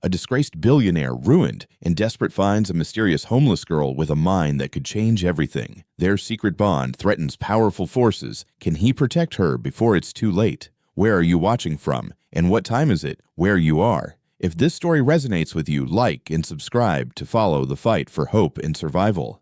A disgraced billionaire ruined, and desperate finds a mysterious homeless girl with a mind that could change everything. Their secret bond threatens powerful forces. Can he protect her before it's too late? Where are you watching from? And what time is it where you are? If this story resonates with you, like and subscribe to follow the fight for hope and survival.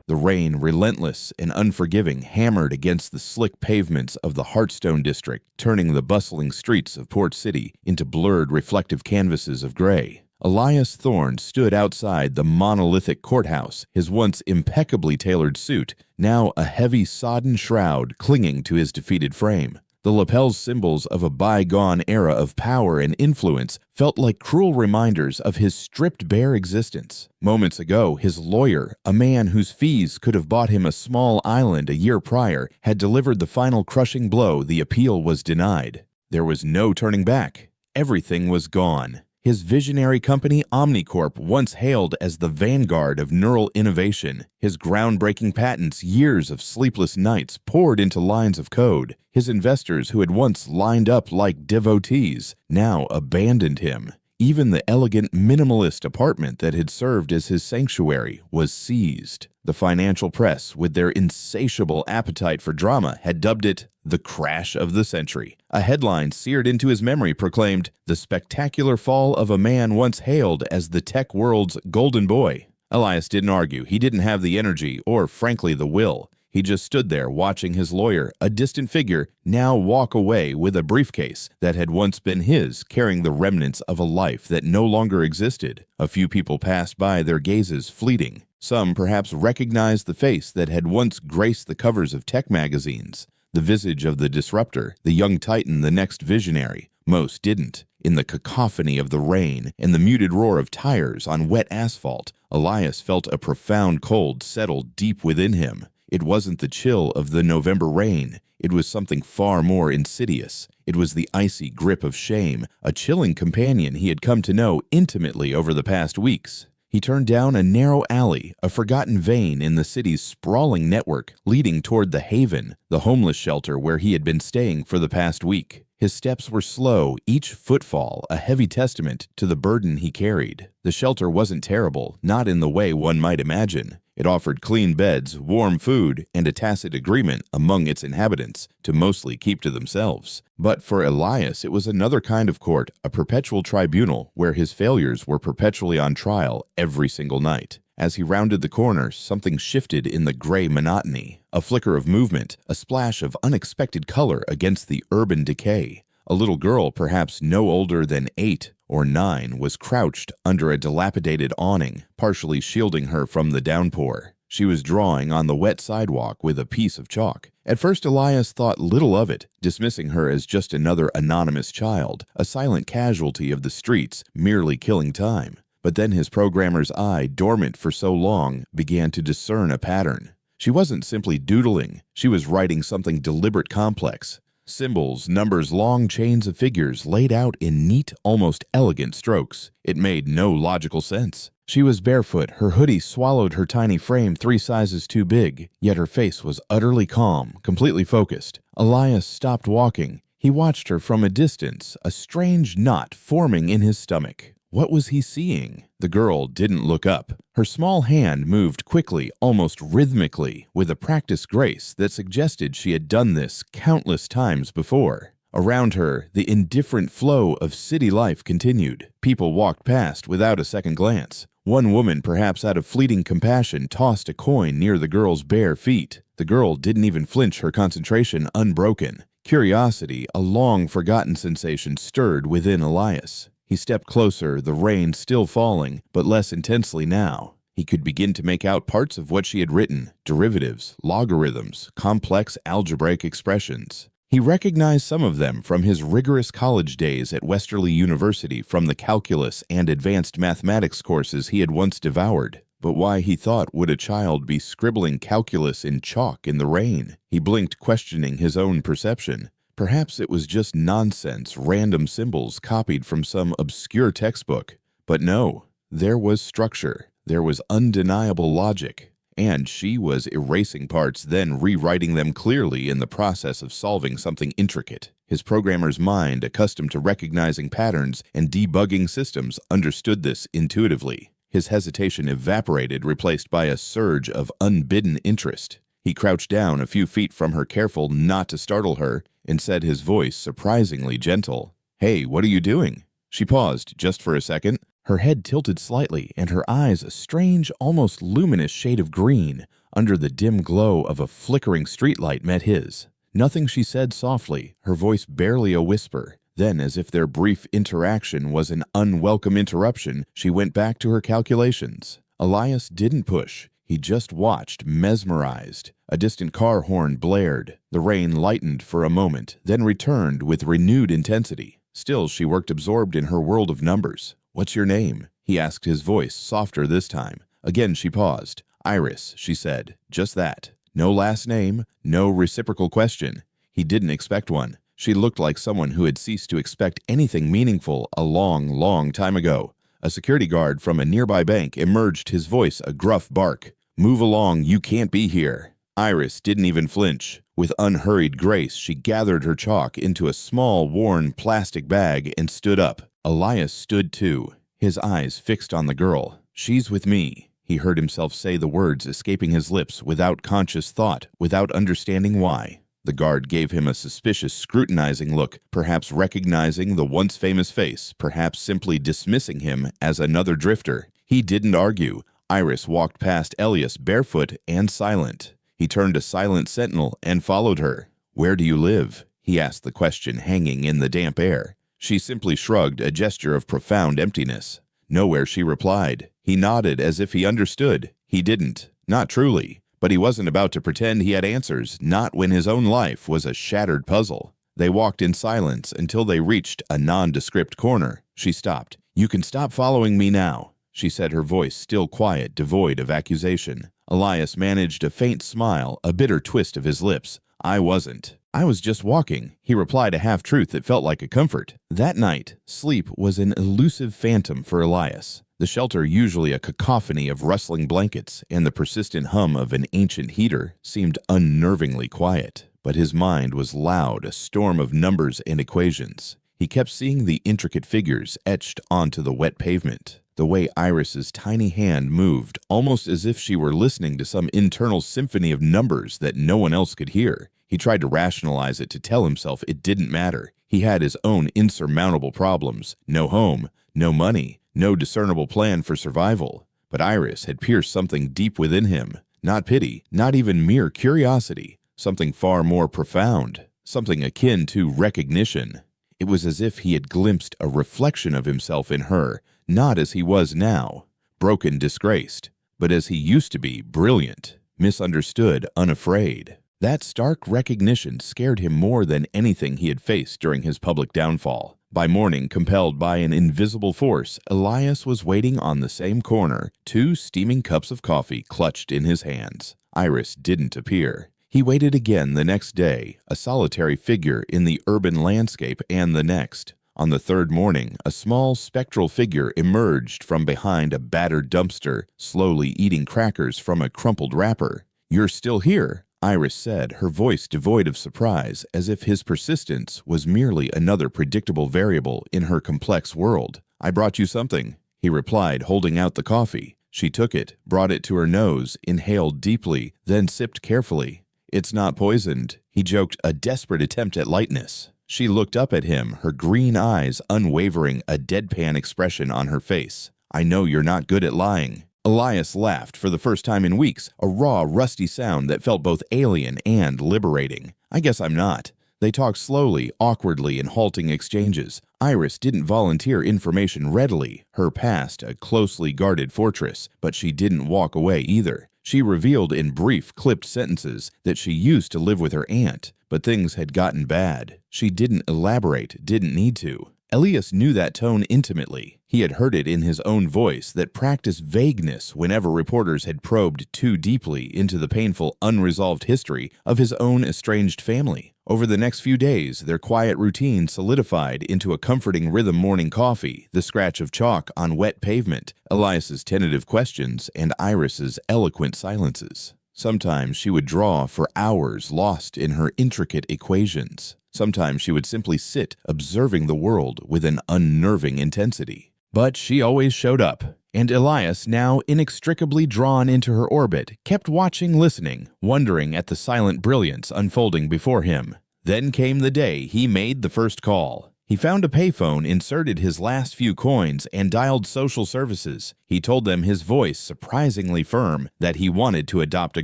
The rain, relentless and unforgiving, hammered against the slick pavements of the Hearthstone district, turning the bustling streets of Port City into blurred, reflective canvases of gray. Elias Thorne stood outside the monolithic courthouse, his once impeccably tailored suit, now a heavy, sodden shroud clinging to his defeated frame. The lapels, symbols of a bygone era of power and influence, felt like cruel reminders of his stripped-bare existence. Moments ago, his lawyer, a man whose fees could have bought him a small island a year prior, had delivered the final crushing blow. The appeal was denied. There was no turning back. Everything was gone. His visionary company, Omnicorp, once hailed as the vanguard of neural innovation. His groundbreaking patents, years of sleepless nights poured into lines of code. His investors, who had once lined up like devotees, now abandoned him. Even the elegant, minimalist apartment that had served as his sanctuary was seized. The financial press, with their insatiable appetite for drama, had dubbed it the crash of the century. A headline seared into his memory proclaimed, "The spectacular fall of a man once hailed as the tech world's golden boy." Elias didn't argue. He didn't have the energy or, frankly, the will. He just stood there watching his lawyer, a distant figure, now walk away with a briefcase that had once been his, carrying the remnants of a life that no longer existed. A few people passed by, their gazes fleeting. Some perhaps recognized the face that had once graced the covers of tech magazines, the visage of the disruptor, the young titan, the next visionary. Most didn't. In the cacophony of the rain and the muted roar of tires on wet asphalt, Elias felt a profound cold settle deep within him. It wasn't the chill of the November rain. It was something far more insidious. It was the icy grip of shame, a chilling companion he had come to know intimately over the past weeks. He turned down a narrow alley, a forgotten vein in the city's sprawling network, leading toward the Haven, the homeless shelter where he had been staying for the past week. His steps were slow, each footfall a heavy testament to the burden he carried. The shelter wasn't terrible, not in the way one might imagine. It offered clean beds, warm food, and a tacit agreement among its inhabitants to mostly keep to themselves. But for Elias, it was another kind of court, a perpetual tribunal where his failures were perpetually on trial every single night. As he rounded the corner, something shifted in the gray monotony. A flicker of movement, a splash of unexpected color against the urban decay. A little girl, perhaps no older than 8 or 9, was crouched under a dilapidated awning, partially shielding her from the downpour. She was drawing on the wet sidewalk with a piece of chalk. At first, Elias thought little of it, dismissing her as just another anonymous child, a silent casualty of the streets, merely killing time. But then his programmer's eye, dormant for so long, began to discern a pattern. She wasn't simply doodling. She was writing something deliberate, complex. Symbols, numbers, long chains of figures laid out in neat, almost elegant strokes. It made no logical sense. She was barefoot, her hoodie swallowed her tiny frame 3 sizes too big, yet her face was utterly calm, completely focused. Elias stopped walking. He watched her from a distance, a strange knot forming in his stomach. What was he seeing? The girl didn't look up. Her small hand moved quickly, almost rhythmically, with a practiced grace that suggested she had done this countless times before. Around her, the indifferent flow of city life continued. People walked past without a second glance. One woman, perhaps out of fleeting compassion, tossed a coin near the girl's bare feet. The girl didn't even flinch, her concentration unbroken. Curiosity, a long-forgotten sensation, stirred within Elias. He stepped closer, the rain still falling, but less intensely now. He could begin to make out parts of what she had written, derivatives, logarithms, complex algebraic expressions. He recognized some of them from his rigorous college days at Westerly University, from the calculus and advanced mathematics courses he had once devoured. But why, he thought, would a child be scribbling calculus in chalk in the rain? He blinked, questioning his own perception. Perhaps it was just nonsense, random symbols copied from some obscure textbook. But no, there was structure. There was undeniable logic. and she was erasing parts, then rewriting them clearly in the process of solving something intricate. His programmer's mind, accustomed to recognizing patterns and debugging systems, understood this intuitively. His hesitation evaporated, replaced by a surge of unbidden interest. He crouched down a few feet from her, careful not to startle her, and said, his voice surprisingly gentle, "Hey, what are you doing?" She paused just for a second, her head tilted slightly and her eyes a strange, almost luminous shade of green under the dim glow of a flickering streetlight met his. Nothing she said softly, her voice barely a whisper. Then, as if their brief interaction was an unwelcome interruption, she went back to her calculations. Elias didn't push. He just watched, mesmerized. A distant car horn blared. The rain lightened for a moment, then returned with renewed intensity. Still, she worked absorbed in her world of numbers. "What's your name?" he asked, his voice softer this time. Again she paused. "Iris," she said. Just that. No last name, no reciprocal question. He didn't expect one. She looked like someone who had ceased to expect anything meaningful a long, long time ago. A security guard from a nearby bank emerged, his voice a gruff bark. "Move along, you can't be here." Iris didn't even flinch. With unhurried grace, she gathered her chalk into a small, worn plastic bag and stood up. Elias stood too, his eyes fixed on the girl. "She's with me." He heard himself say the words escaping his lips without conscious thought, without understanding why. The guard gave him a suspicious, scrutinizing look, perhaps recognizing the once famous face, perhaps simply dismissing him as another drifter. He didn't argue. Iris walked past Elias barefoot and silent. He turned a silent sentinel and followed her. "Where do you live?" he asked, the question hanging in the damp air. She simply shrugged, a gesture of profound emptiness. "Nowhere," she replied. He nodded as if he understood. He didn't. Not truly. But he wasn't about to pretend he had answers, not when his own life was a shattered puzzle. They walked in silence until they reached a nondescript corner. She stopped. "You can stop following me now," she said, her voice still quiet, devoid of accusation. Elias managed a faint smile, a bitter twist of his lips. "I wasn't. I was just walking," he replied, a half-truth that felt like a comfort. That night, sleep was an elusive phantom for Elias. The shelter, usually a cacophony of rustling blankets and the persistent hum of an ancient heater, seemed unnervingly quiet. But his mind was loud, a storm of numbers and equations. He kept seeing the intricate figures etched onto the wet pavement. The way Iris's tiny hand moved, almost as if she were listening to some internal symphony of numbers that no one else could hear. He tried to rationalize it, to tell himself it didn't matter. He had his own insurmountable problems. No home, no money, no discernible plan for survival. But Iris had pierced something deep within him. Not pity, not even mere curiosity. Something far more profound. Something akin to recognition. It was as if he had glimpsed a reflection of himself in her, not as he was now, broken, disgraced, but as he used to be, brilliant, misunderstood, unafraid. That stark recognition scared him more than anything he had faced during his public downfall. By morning, compelled by an invisible force, Elias was waiting on the same corner, 2 steaming cups of coffee clutched in his hands. Iris didn't appear. He waited again the next day, a solitary figure in the urban landscape, and the next. On the 3rd morning, a small spectral figure emerged from behind a battered dumpster, slowly eating crackers from a crumpled wrapper. "You're still here," Iris said, her voice devoid of surprise, as if his persistence was merely another predictable variable in her complex world. "I brought you something," he replied, holding out the coffee. She took it, brought it to her nose, inhaled deeply, then sipped carefully. "It's not poisoned," he joked, a desperate attempt at lightness. She looked up at him, her green eyes unwavering, a deadpan expression on her face. "I know you're not good at lying." Elias laughed for the first time in weeks, a raw, rusty sound that felt both alien and liberating. "I guess I'm not." They talked slowly, awkwardly, in halting exchanges. Iris didn't volunteer information readily, her past a closely guarded fortress, but she didn't walk away either. She revealed in brief, clipped sentences that she used to live with her aunt, but things had gotten bad. She didn't elaborate, didn't need to. Elias knew that tone intimately. He had heard it in his own voice that practiced vagueness whenever reporters had probed too deeply into the painful, unresolved history of his own estranged family. Over the next few days, their quiet routine solidified into a comforting rhythm: morning coffee, the scratch of chalk on wet pavement, Elias's tentative questions, and Iris's eloquent silences. Sometimes she would draw for hours, lost in her intricate equations. Sometimes she would simply sit, observing the world with an unnerving intensity. But she always showed up, and Elias, now inextricably drawn into her orbit, kept watching, listening, wondering at the silent brilliance unfolding before him. Then came the day he made the first call. He found a payphone, inserted his last few coins, and dialed social services. He told them, his voice surprisingly firm, that he wanted to adopt a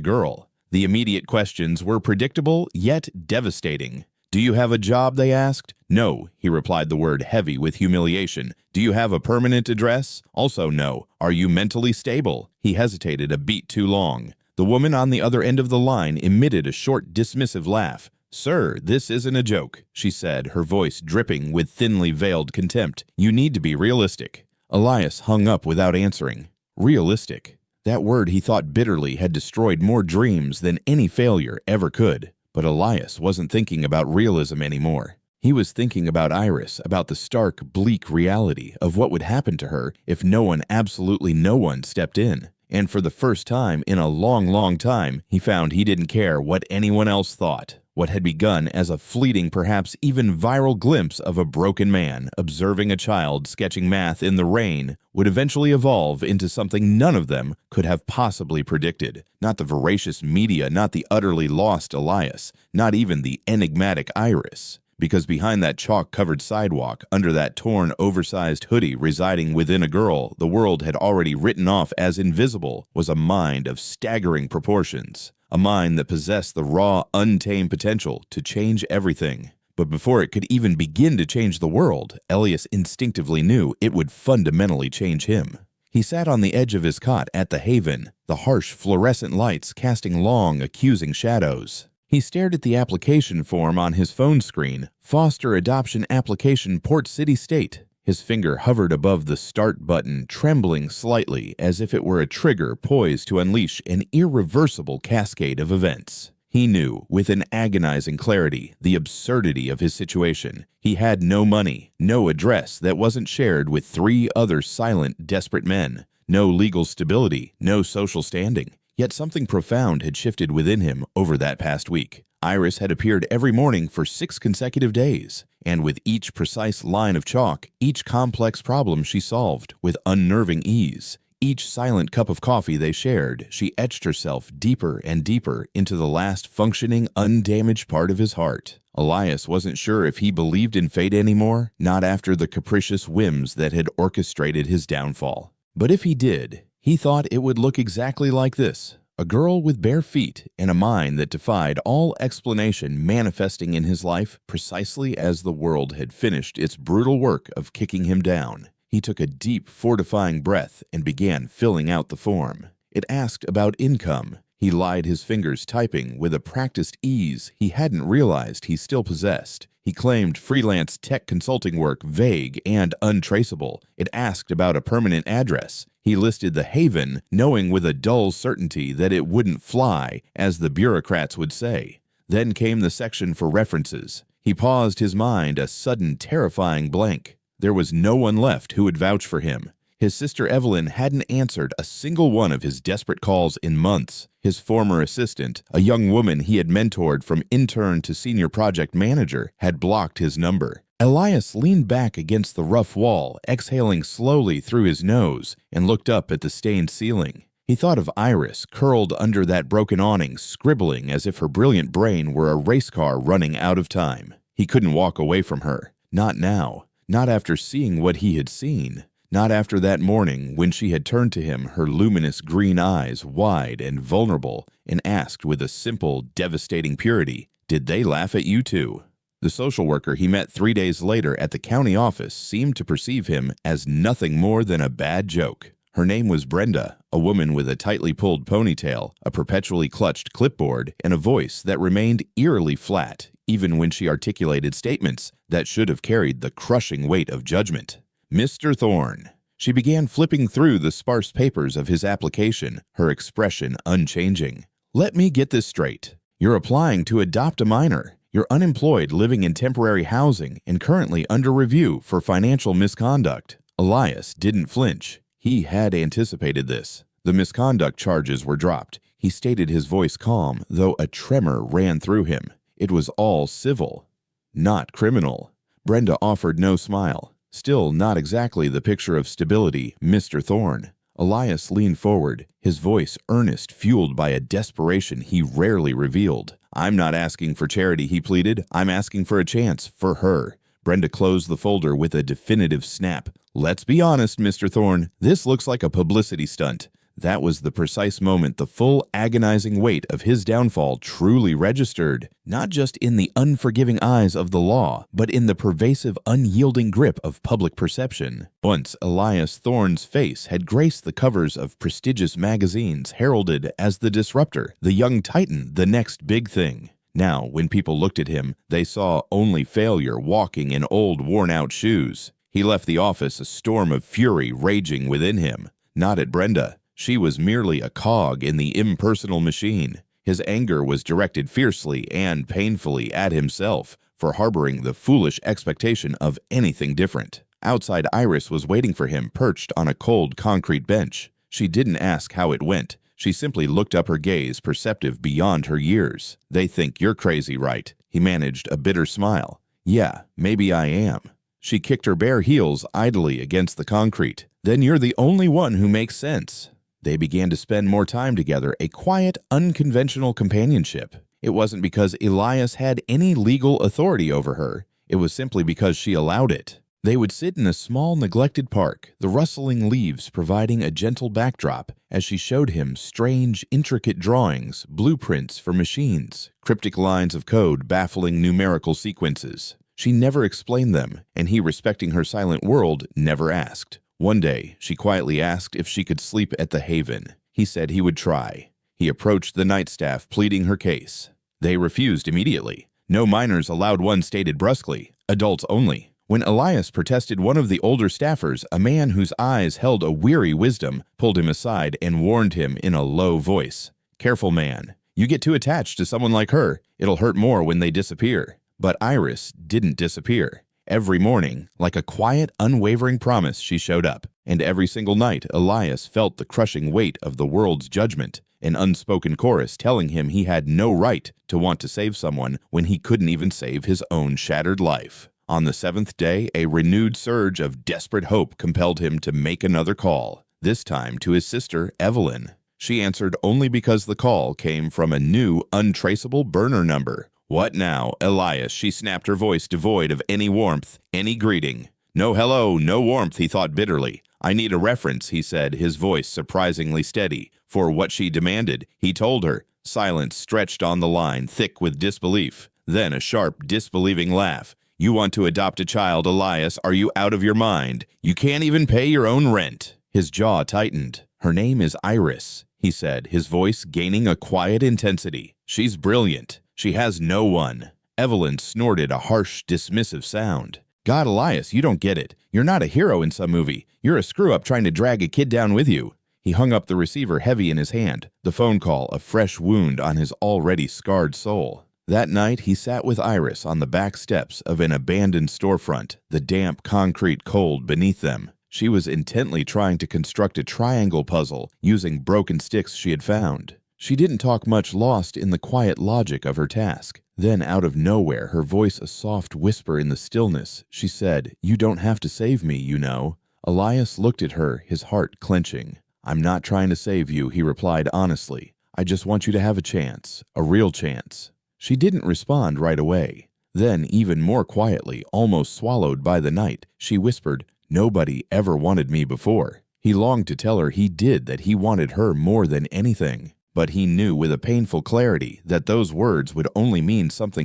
girl. The immediate questions were predictable, yet devastating. "Do you have a job?" they asked. "No," he replied, the word heavy with humiliation. "Do you have a permanent address?" Also no. "Are you mentally stable?" He hesitated a beat too long. The woman on the other end of the line emitted a short, dismissive laugh. "Sir, this isn't a joke," she said, her voice dripping with thinly veiled contempt. "You need to be realistic." Elias hung up without answering. Realistic. That word, he thought bitterly, had destroyed more dreams than any failure ever could. But Elias wasn't thinking about realism anymore. He was thinking about Iris, about the stark, bleak reality of what would happen to her if absolutely no one stepped in. And for the first time in a long, long time, he found he didn't care what anyone else thought. What had begun as a fleeting, perhaps even viral glimpse of a broken man observing a child sketching math in the rain would eventually evolve into something none of them could have possibly predicted. Not the voracious media, not the utterly lost Elias, not even the enigmatic Iris. Because behind that chalk-covered sidewalk, under that torn, oversized hoodie residing within a girl the world had already written off as invisible, was a mind of staggering proportions. A mind that possessed the raw, untamed potential to change everything. But before it could even begin to change the world, Elias instinctively knew it would fundamentally change him. He sat on the edge of his cot at the Haven, the harsh fluorescent lights casting long, accusing shadows. He stared at the application form on his phone screen, Foster Adoption Application, Port City State. His finger hovered above the start button, trembling slightly as if it were a trigger poised to unleash an irreversible cascade of events. He knew, with an agonizing clarity, the absurdity of his situation. He had no money, no address that wasn't shared with 3 other silent, desperate men, no legal stability, no social standing. Yet something profound had shifted within him over that past week. Iris had appeared every morning for 6 consecutive days, and with each precise line of chalk, each complex problem she solved with unnerving ease. Each silent cup of coffee they shared, she etched herself deeper and deeper into the last functioning, undamaged part of his heart. Elias wasn't sure if he believed in fate anymore, not after the capricious whims that had orchestrated his downfall. But if he did, he thought it would look exactly like this. A girl with bare feet and a mind that defied all explanation manifesting in his life precisely as the world had finished its brutal work of kicking him down. He took a deep, fortifying breath and began filling out the form. It asked about income. He lied his fingers typing with a practiced ease he hadn't realized he still possessed. He claimed freelance tech consulting work vague and untraceable. It asked about a permanent address. He listed the Haven, knowing with a dull certainty that it wouldn't fly, as the bureaucrats would say. Then came the section for references. He paused, his mind a sudden terrifying blank. There was no one left who would vouch for him. His sister Evelyn hadn't answered a single one of his desperate calls in months. His former assistant, a young woman he had mentored from intern to senior project manager, had blocked his number. Elias leaned back against the rough wall, exhaling slowly through his nose, and looked up at the stained ceiling. He thought of Iris, curled under that broken awning, scribbling as if her brilliant brain were a race car running out of time. He couldn't walk away from her. Not now. Not after seeing what he had seen. Not after that morning when she had turned to him, her luminous green eyes wide and vulnerable, and asked with a simple, devastating purity, "Did they laugh at you too?" The social worker he met 3 days later at the county office seemed to perceive him as nothing more than a bad joke. Her name was Brenda, a woman with a tightly pulled ponytail, a perpetually clutched clipboard, and a voice that remained eerily flat, even when she articulated statements that should have carried the crushing weight of judgment. Mr. Thorne. She began flipping through the sparse papers of his application, her expression unchanging. Let me get this straight. You're applying to adopt a minor. You're unemployed, living in temporary housing, and currently under review for financial misconduct. Elias didn't flinch. He had anticipated this. The misconduct charges were dropped. He stated his voice calm, though a tremor ran through him. It was all civil, not criminal. Brenda offered no smile. Still not exactly the picture of stability, Mr. Thorne. Elias leaned forward, his voice earnest, fueled by a desperation he rarely revealed. I'm not asking for charity, he pleaded. I'm asking for a chance, for her. Brenda closed the folder with a definitive snap. Let's be honest, Mr. Thorne, this looks like a publicity stunt. That was the precise moment the full agonizing weight of his downfall truly registered, not just in the unforgiving eyes of the law, but in the pervasive, unyielding grip of public perception. Once Elias Thorne's face had graced the covers of prestigious magazines, heralded as the disruptor, the young titan, the next big thing. Now, when people looked at him, they saw only failure walking in old, worn-out shoes. He left the office, a storm of fury raging within him. Not at Brenda. She was merely a cog in the impersonal machine. His anger was directed fiercely and painfully at himself for harboring the foolish expectation of anything different. Outside, Iris was waiting for him, perched on a cold concrete bench. She didn't ask how it went. She simply looked up, her gaze perceptive beyond her years. They think you're crazy, right? He managed a bitter smile. Yeah, maybe I am. She kicked her bare heels idly against the concrete. Then you're the only one who makes sense. They began to spend more time together, a quiet, unconventional companionship. It wasn't because Elias had any legal authority over her. It was simply because she allowed it. They would sit in a small, neglected park, the rustling leaves providing a gentle backdrop as she showed him strange, intricate drawings, blueprints for machines, cryptic lines of code baffling numerical sequences. She never explained them, and he, respecting her silent world, never asked. One day, she quietly asked if she could sleep at the Haven. He said he would try. He approached the night staff, pleading her case. They refused immediately. No minors allowed, one stated brusquely. Adults only. When Elias protested, one of the older staffers, a man whose eyes held a weary wisdom, pulled him aside and warned him in a low voice. Careful, man. You get too attached to someone like her. It'll hurt more when they disappear. But Iris didn't disappear. Every morning, like a quiet, unwavering promise, she showed up. And every single night, Elias felt the crushing weight of the world's judgment, an unspoken chorus telling him he had no right to want to save someone when he couldn't even save his own shattered life. On the seventh day, a renewed surge of desperate hope compelled him to make another call, this time to his sister, Evelyn. She answered only because the call came from a new, untraceable burner number. What now, Elias? She snapped, her voice devoid of any warmth, any greeting. No hello, no warmth, he thought bitterly. I need a reference, he said, his voice surprisingly steady. For what she demanded, he told her. Silence stretched on the line, thick with disbelief. Then a sharp, disbelieving laugh. You want to adopt a child, Elias? Are you out of your mind? You can't even pay your own rent. His jaw tightened. Her name is Iris, he said, his voice gaining a quiet intensity. She's brilliant. She has no one. Evelyn snorted a harsh, dismissive sound. God, Elias, you don't get it. You're not a hero in some movie. You're a screw-up trying to drag a kid down with you. He hung up the receiver heavy in his hand, the phone call a fresh wound on his already scarred soul. That night, he sat with Iris on the back steps of an abandoned storefront, the damp concrete cold beneath them. She was intently trying to construct a triangle puzzle using broken sticks she had found. She didn't talk much, lost in the quiet logic of her task. Then, out of nowhere, her voice a soft whisper in the stillness, she said, You don't have to save me, you know. Elias looked at her, his heart clenching. I'm not trying to save you, he replied honestly. I just want you to have a chance, a real chance. She didn't respond right away. Then, even more quietly, almost swallowed by the night, she whispered, Nobody ever wanted me before. He longed to tell her he did, that he wanted her more than anything. But he knew with a painful clarity that those words would only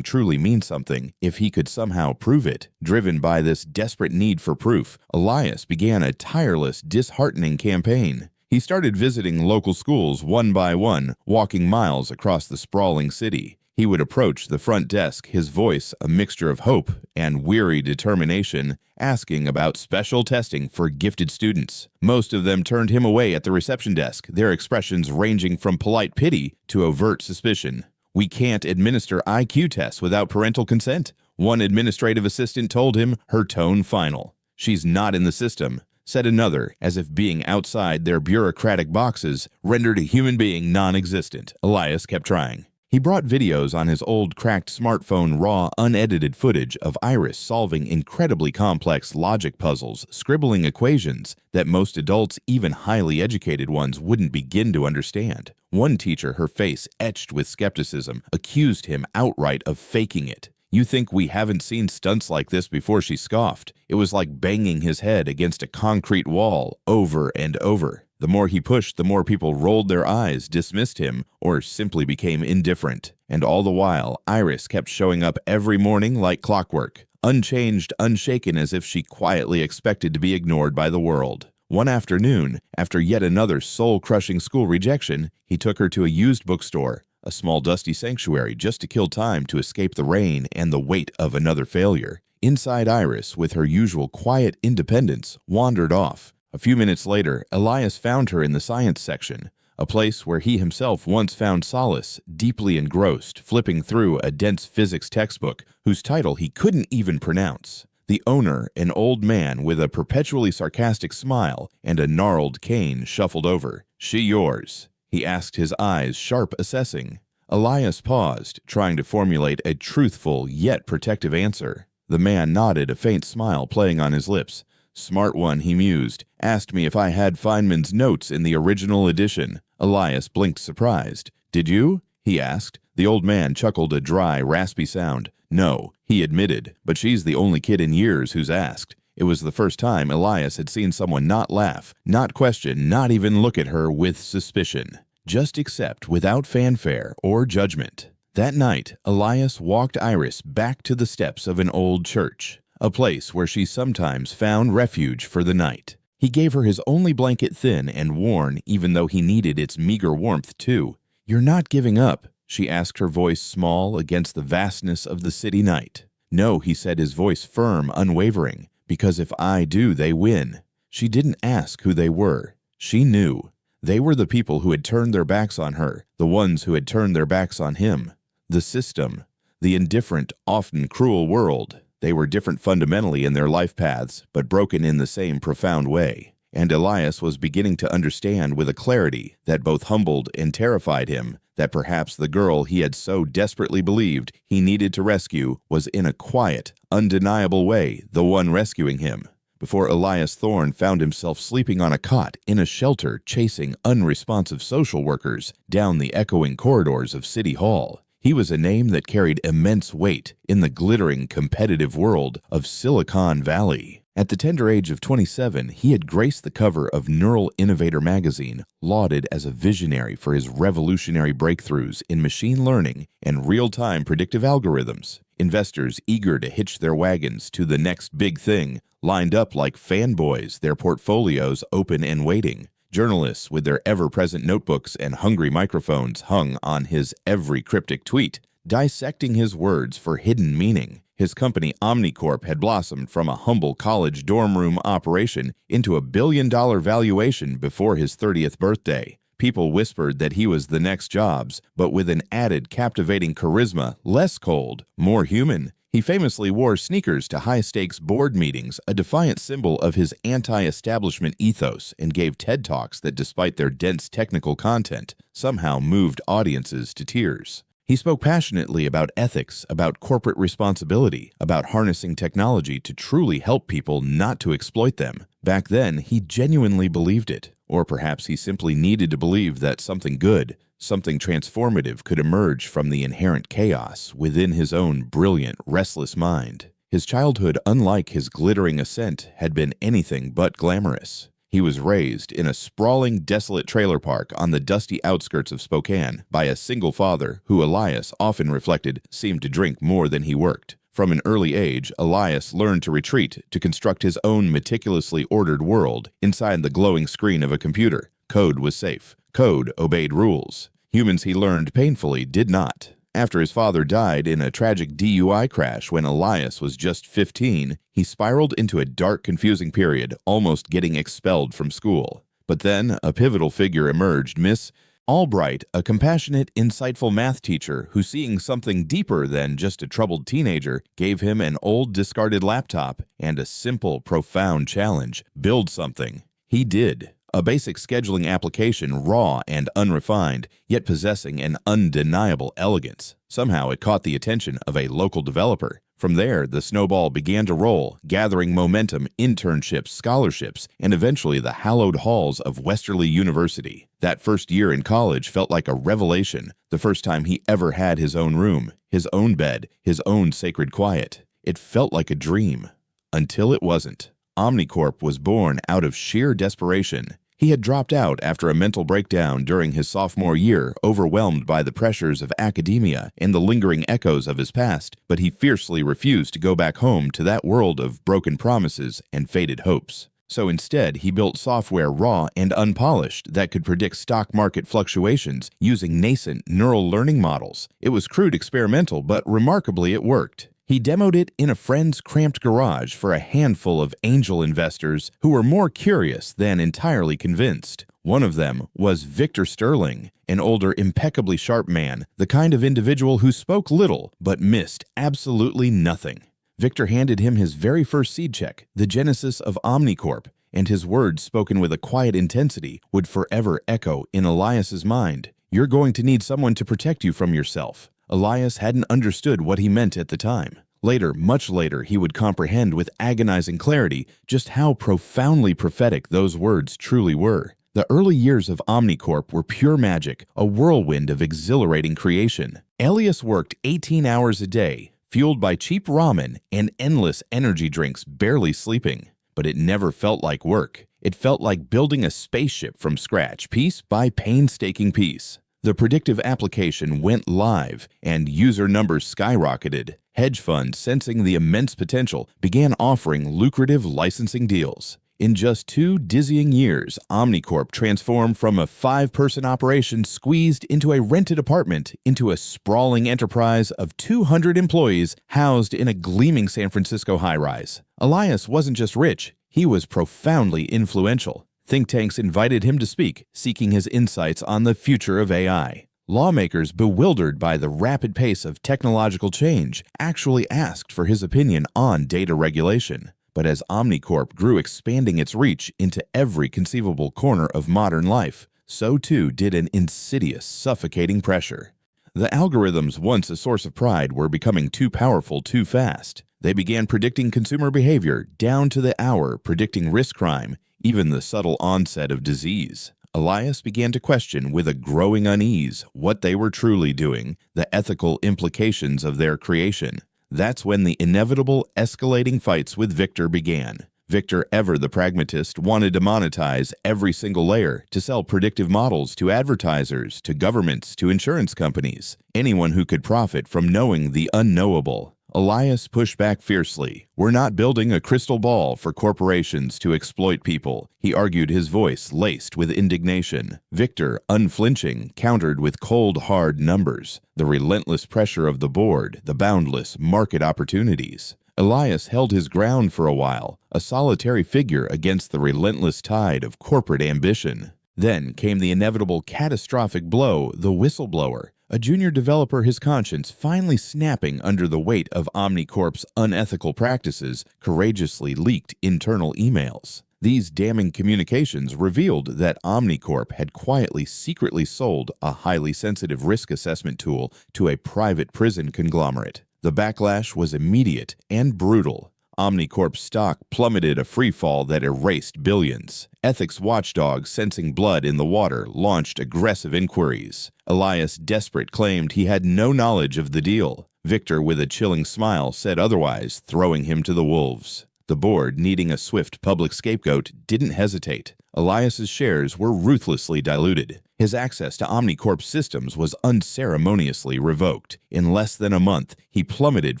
truly mean something, if he could somehow prove it. Driven by this desperate need for proof, Elias began a tireless, disheartening campaign. He started visiting local schools one by one, walking miles across the sprawling city. He would approach the front desk, his voice a mixture of hope and weary determination, asking about special testing for gifted students. Most of them turned him away at the reception desk, their expressions ranging from polite pity to overt suspicion. "We can't administer IQ tests without parental consent," one administrative assistant told him, her tone final. "She's not in the system," said another, as if being outside their bureaucratic boxes rendered a human being non-existent. Elias kept trying. He brought videos on his old cracked smartphone, raw, unedited footage of Iris solving incredibly complex logic puzzles, scribbling equations that most adults, even highly educated ones, wouldn't begin to understand. One teacher, her face etched with skepticism, accused him outright of faking it. "You think we haven't seen stunts like this before?" she scoffed. It was like banging his head against a concrete wall over and over. The more he pushed, the more people rolled their eyes, dismissed him, or simply became indifferent. And all the while, Iris kept showing up every morning like clockwork, unchanged, unshaken, as if she quietly expected to be ignored by the world. One afternoon, after yet another soul-crushing school rejection, he took her to a used bookstore, a small dusty sanctuary, just to kill time to escape the rain and the weight of another failure. Inside, Iris, with her usual quiet independence, wandered off. A few minutes later, Elias found her in the science section, a place where he himself once found solace, deeply engrossed, flipping through a dense physics textbook whose title he couldn't even pronounce. The owner, an old man with a perpetually sarcastic smile and a gnarled cane, shuffled over. "She yours?" he asked, his eyes sharp, assessing. Elias paused, trying to formulate a truthful yet protective answer. The man nodded, a faint smile playing on his lips. "Smart one," he mused. "Asked me if I had Feynman's notes in the original edition." Elias blinked, surprised. "Did you?" he asked. The old man chuckled, a dry, raspy sound. "No," he admitted, "but she's the only kid in years who's asked." It was the first time Elias had seen someone not laugh, not question, not even look at her with suspicion. Just accept without fanfare or judgment. That night, Elias walked Iris back to the steps of an old church, a place where she sometimes found refuge for the night. He gave her his only blanket, thin and worn, even though he needed its meager warmth too. "You're not giving up?" she asked, her voice small against the vastness of the city night. "No," he said, his voice firm, unwavering, "because if I do, they win." She didn't ask who they were. She knew. They were the people who had turned their backs on her, the ones who had turned their backs on him. The system, the indifferent, often cruel world. They were different fundamentally in their life paths, but broken in the same profound way. And Elias was beginning to understand with a clarity that both humbled and terrified him that perhaps the girl he had so desperately believed he needed to rescue was in a quiet, undeniable way the one rescuing him. Before Elias Thorne found himself sleeping on a cot in a shelter chasing unresponsive social workers down the echoing corridors of City Hall, he was a name that carried immense weight in the glittering, competitive world of Silicon Valley. At the tender age of 27, he had graced the cover of Neural Innovator magazine, lauded as a visionary for his revolutionary breakthroughs in machine learning and real-time predictive algorithms. Investors eager to hitch their wagons to the next big thing lined up like fanboys, their portfolios open and waiting. Journalists with their ever-present notebooks and hungry microphones hung on his every cryptic tweet, dissecting his words for hidden meaning. His company Omnicorp had blossomed from a humble college dorm room operation into a billion-dollar valuation before his 30th birthday. People whispered that he was the next Jobs, but with an added captivating charisma, less cold, more human. He famously wore sneakers to high-stakes board meetings, a defiant symbol of his anti-establishment ethos, and gave TED Talks that, despite their dense technical content, somehow moved audiences to tears. He spoke passionately about ethics, about corporate responsibility, about harnessing technology to truly help people, not to exploit them. Back then, he genuinely believed it. Or perhaps he simply needed to believe that something good, something transformative could emerge from the inherent chaos within his own brilliant, restless mind. His childhood, unlike his glittering ascent, had been anything but glamorous. He was raised in a sprawling, desolate trailer park on the dusty outskirts of Spokane by a single father who Elias often reflected seemed to drink more than he worked. From an early age, Elias learned to retreat to construct his own meticulously ordered world inside the glowing screen of a computer. Code was safe. Code obeyed rules. Humans, he learned painfully, did not. After his father died in a tragic DUI crash when Elias was just 15, he spiraled into a dark, confusing period, almost getting expelled from school. But then a pivotal figure emerged, Miss Albright, a compassionate, insightful math teacher who, seeing something deeper than just a troubled teenager, gave him an old discarded laptop and a simple, profound challenge: build something. He did. A basic scheduling application, raw and unrefined, yet possessing an undeniable elegance. Somehow it caught the attention of a local developer. From there, the snowball began to roll, gathering momentum, internships, scholarships, and eventually the hallowed halls of Westerly University. That first year in college felt like a revelation, the first time he ever had his own room, his own bed, his own sacred quiet. It felt like a dream. Until it wasn't. Omnicorp was born out of sheer desperation. He had dropped out after a mental breakdown during his sophomore year, overwhelmed by the pressures of academia and the lingering echoes of his past, but he fiercely refused to go back home to that world of broken promises and faded hopes. So instead, he built software raw and unpolished that could predict stock market fluctuations using nascent neural learning models. It was crude experimental, but remarkably it worked. He demoed it in a friend's cramped garage for a handful of angel investors who were more curious than entirely convinced. One of them was Victor Sterling, an older, impeccably sharp man, the kind of individual who spoke little but missed absolutely nothing. Victor handed him his very first seed check, the genesis of Omnicorp, and his words, spoken with a quiet intensity, would forever echo in Elias's mind. "You're going to need someone to protect you from yourself." Elias hadn't understood what he meant at the time. Later, much later, he would comprehend with agonizing clarity just how profoundly prophetic those words truly were. The early years of Omnicorp were pure magic, a whirlwind of exhilarating creation. Elias worked 18 hours a day, fueled by cheap ramen and endless energy drinks, barely sleeping. But it never felt like work. It felt like building a spaceship from scratch, piece by painstaking piece. The predictive application went live, and user numbers skyrocketed. Hedge funds, sensing the immense potential, began offering lucrative licensing deals. In just 2 dizzying years, Omnicorp transformed from a 5-person operation squeezed into a rented apartment into a sprawling enterprise of 200 employees housed in a gleaming San Francisco high-rise. Elias wasn't just rich, he was profoundly influential. Think tanks invited him to speak, seeking his insights on the future of AI. Lawmakers, bewildered by the rapid pace of technological change, actually asked for his opinion on data regulation. But as Omnicorp grew, expanding its reach into every conceivable corner of modern life, so too did an insidious, suffocating pressure. The algorithms, once a source of pride, were becoming too powerful too fast. They began predicting consumer behavior down to the hour, predicting risk crime, even the subtle onset of disease. Elias began to question with a growing unease what they were truly doing, the ethical implications of their creation. That's when the inevitable escalating fights with Victor began. Victor, ever the pragmatist, wanted to monetize every single layer, to sell predictive models to advertisers, to governments, to insurance companies, anyone who could profit from knowing the unknowable. Elias pushed back fiercely. "We're not building a crystal ball for corporations to exploit people," he argued, his voice laced with indignation. Victor, unflinching, countered with cold, hard numbers, the relentless pressure of the board, the boundless market opportunities. Elias held his ground for a while, a solitary figure against the relentless tide of corporate ambition. Then came the inevitable catastrophic blow, the whistleblower. A junior developer, his conscience finally snapping under the weight of Omnicorp's unethical practices, courageously leaked internal emails. These damning communications revealed that Omnicorp had quietly, secretly sold a highly sensitive risk assessment tool to a private prison conglomerate. The backlash was immediate and brutal. Omnicorp's stock plummeted, a freefall that erased billions. Ethics watchdogs, sensing blood in the water, launched aggressive inquiries. Elias, desperate, claimed he had no knowledge of the deal. Victor, with a chilling smile, said otherwise, throwing him to the wolves. The board, needing a swift public scapegoat, didn't hesitate. Elias's shares were ruthlessly diluted. His access to Omnicorp's systems was unceremoniously revoked. In less than a month, he plummeted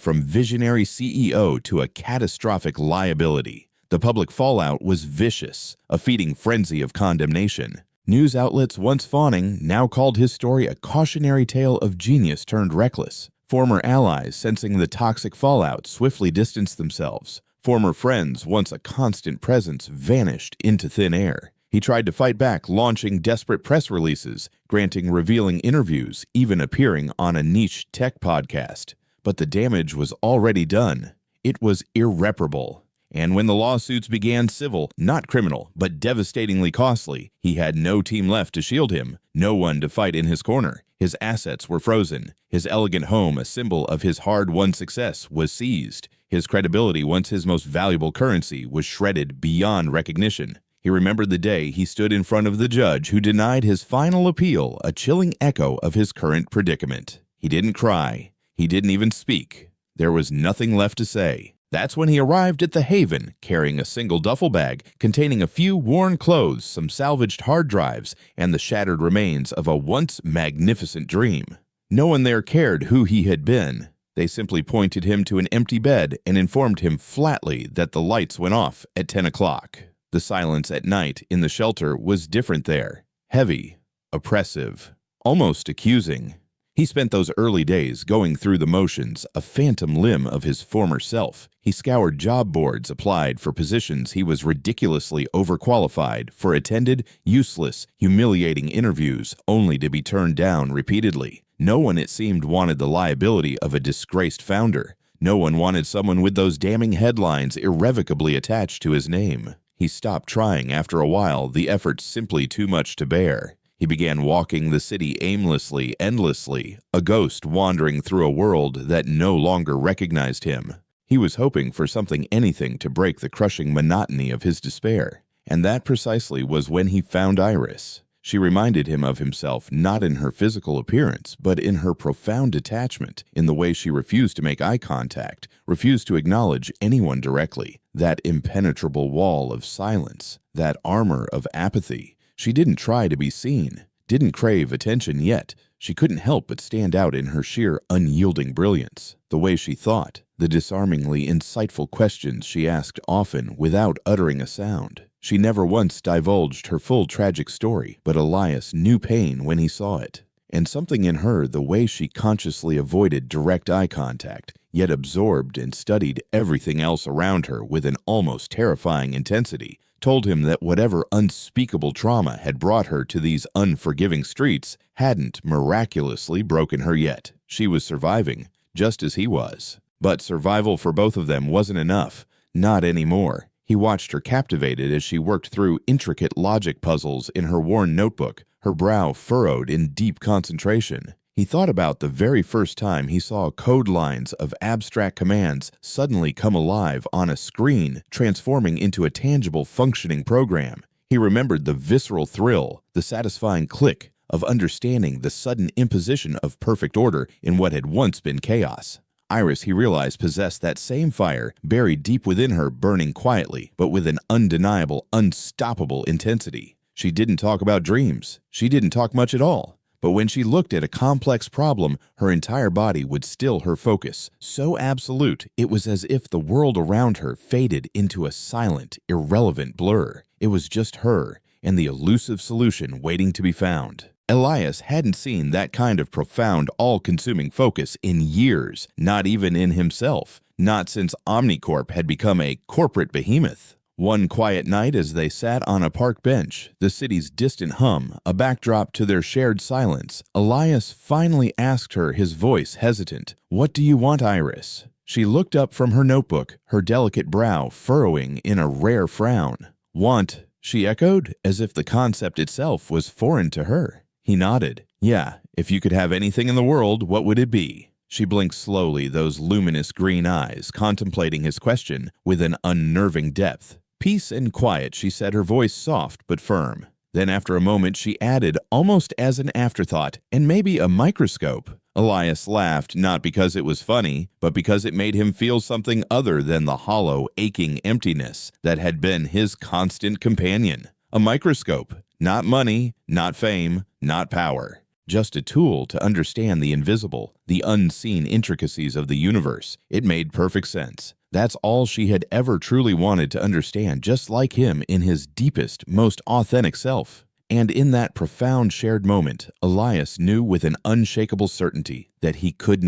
from visionary CEO to a catastrophic liability. The public fallout was vicious, a feeding frenzy of condemnation. News outlets once fawning now called his story a cautionary tale of genius turned reckless. Former allies, sensing the toxic fallout, swiftly distanced themselves. Former friends, once a constant presence, vanished into thin air. He tried to fight back, launching desperate press releases, granting revealing interviews, even appearing on a niche tech podcast. But the damage was already done. It was irreparable. And when the lawsuits began civil, not criminal, but devastatingly costly, he had no team left to shield him, no one to fight in his corner. His assets were frozen. His elegant home, a symbol of his hard-won success, was seized. His credibility, once his most valuable currency, was shredded beyond recognition. He remembered the day he stood in front of the judge who denied his final appeal, a chilling echo of his current predicament. He didn't cry. He didn't even speak. There was nothing left to say. That's when he arrived at the Haven, carrying a single duffel bag containing a few worn clothes, some salvaged hard drives, and the shattered remains of a once magnificent dream. No one there cared who he had been. They simply pointed him to an empty bed and informed him flatly that the lights went off at 10 o'clock. The silence at night in the shelter was different there. Heavy, oppressive, almost accusing. He spent those early days going through the motions, a phantom limb of his former self. He scoured job boards, applied for positions he was ridiculously overqualified for, attended useless, humiliating interviews only to be turned down repeatedly. No one, it seemed, wanted the liability of a disgraced founder. No one wanted someone with those damning headlines irrevocably attached to his name. He stopped trying after a while, the effort simply too much to bear. He began walking the city aimlessly, endlessly, a ghost wandering through a world that no longer recognized him. He was hoping for anything to break the crushing monotony of his despair. And that precisely was when he found Iris. She reminded him of himself not in her physical appearance, but in her profound detachment, in the way she refused to make eye contact, refused to acknowledge anyone directly. That impenetrable wall of silence, that armor of apathy. She didn't try to be seen, didn't crave attention yet. She couldn't help but stand out in her sheer unyielding brilliance. The way she thought, the disarmingly insightful questions she asked often without uttering a sound. She never once divulged her full tragic story, but Elias knew pain when he saw it. And something in her, the way she consciously avoided direct eye contact, yet absorbed and studied everything else around her with an almost terrifying intensity, told him that whatever unspeakable trauma had brought her to these unforgiving streets hadn't miraculously broken her yet. She was surviving, just as he was. But survival for both of them wasn't enough. Not anymore. He watched her captivated as she worked through intricate logic puzzles in her worn notebook, her brow furrowed in deep concentration. He thought about the very first time he saw code lines of abstract commands suddenly come alive on a screen, transforming into a tangible, functioning program. He remembered the visceral thrill, the satisfying click of understanding the sudden imposition of perfect order in what had once been chaos. Iris, he realized, possessed that same fire, buried deep within her, burning quietly, but with an undeniable, unstoppable intensity. She didn't talk about dreams. She didn't talk much at all. But when she looked at a complex problem, her entire body would still her focus. So absolute, it was as if the world around her faded into a silent, irrelevant blur. It was just her and the elusive solution waiting to be found. Elias hadn't seen that kind of profound, all-consuming focus in years, not even in himself, not since Omnicorp had become a corporate behemoth. One quiet night as they sat on a park bench, the city's distant hum, a backdrop to their shared silence, Elias finally asked her, his voice hesitant, "What do you want, Iris?" She looked up from her notebook, her delicate brow furrowing in a rare frown. "Want," she echoed, as if the concept itself was foreign to her. He nodded. "Yeah, if you could have anything in the world, what would it be?" She blinked slowly, those luminous green eyes, contemplating his question with an unnerving depth. "Peace and quiet," she said, her voice soft but firm. Then after a moment she added, almost as an afterthought, "and maybe a microscope." Elias laughed, not because it was funny, but because it made him feel something other than the hollow, aching emptiness that had been his constant companion. A microscope. Not money, not fame, not power. Just a tool to understand the invisible, the unseen intricacies of the universe. It made perfect sense. That's all she had ever truly wanted to understand, just like him in his deepest, most authentic self. And in that profound shared moment, Elias knew with an unshakable certainty that he would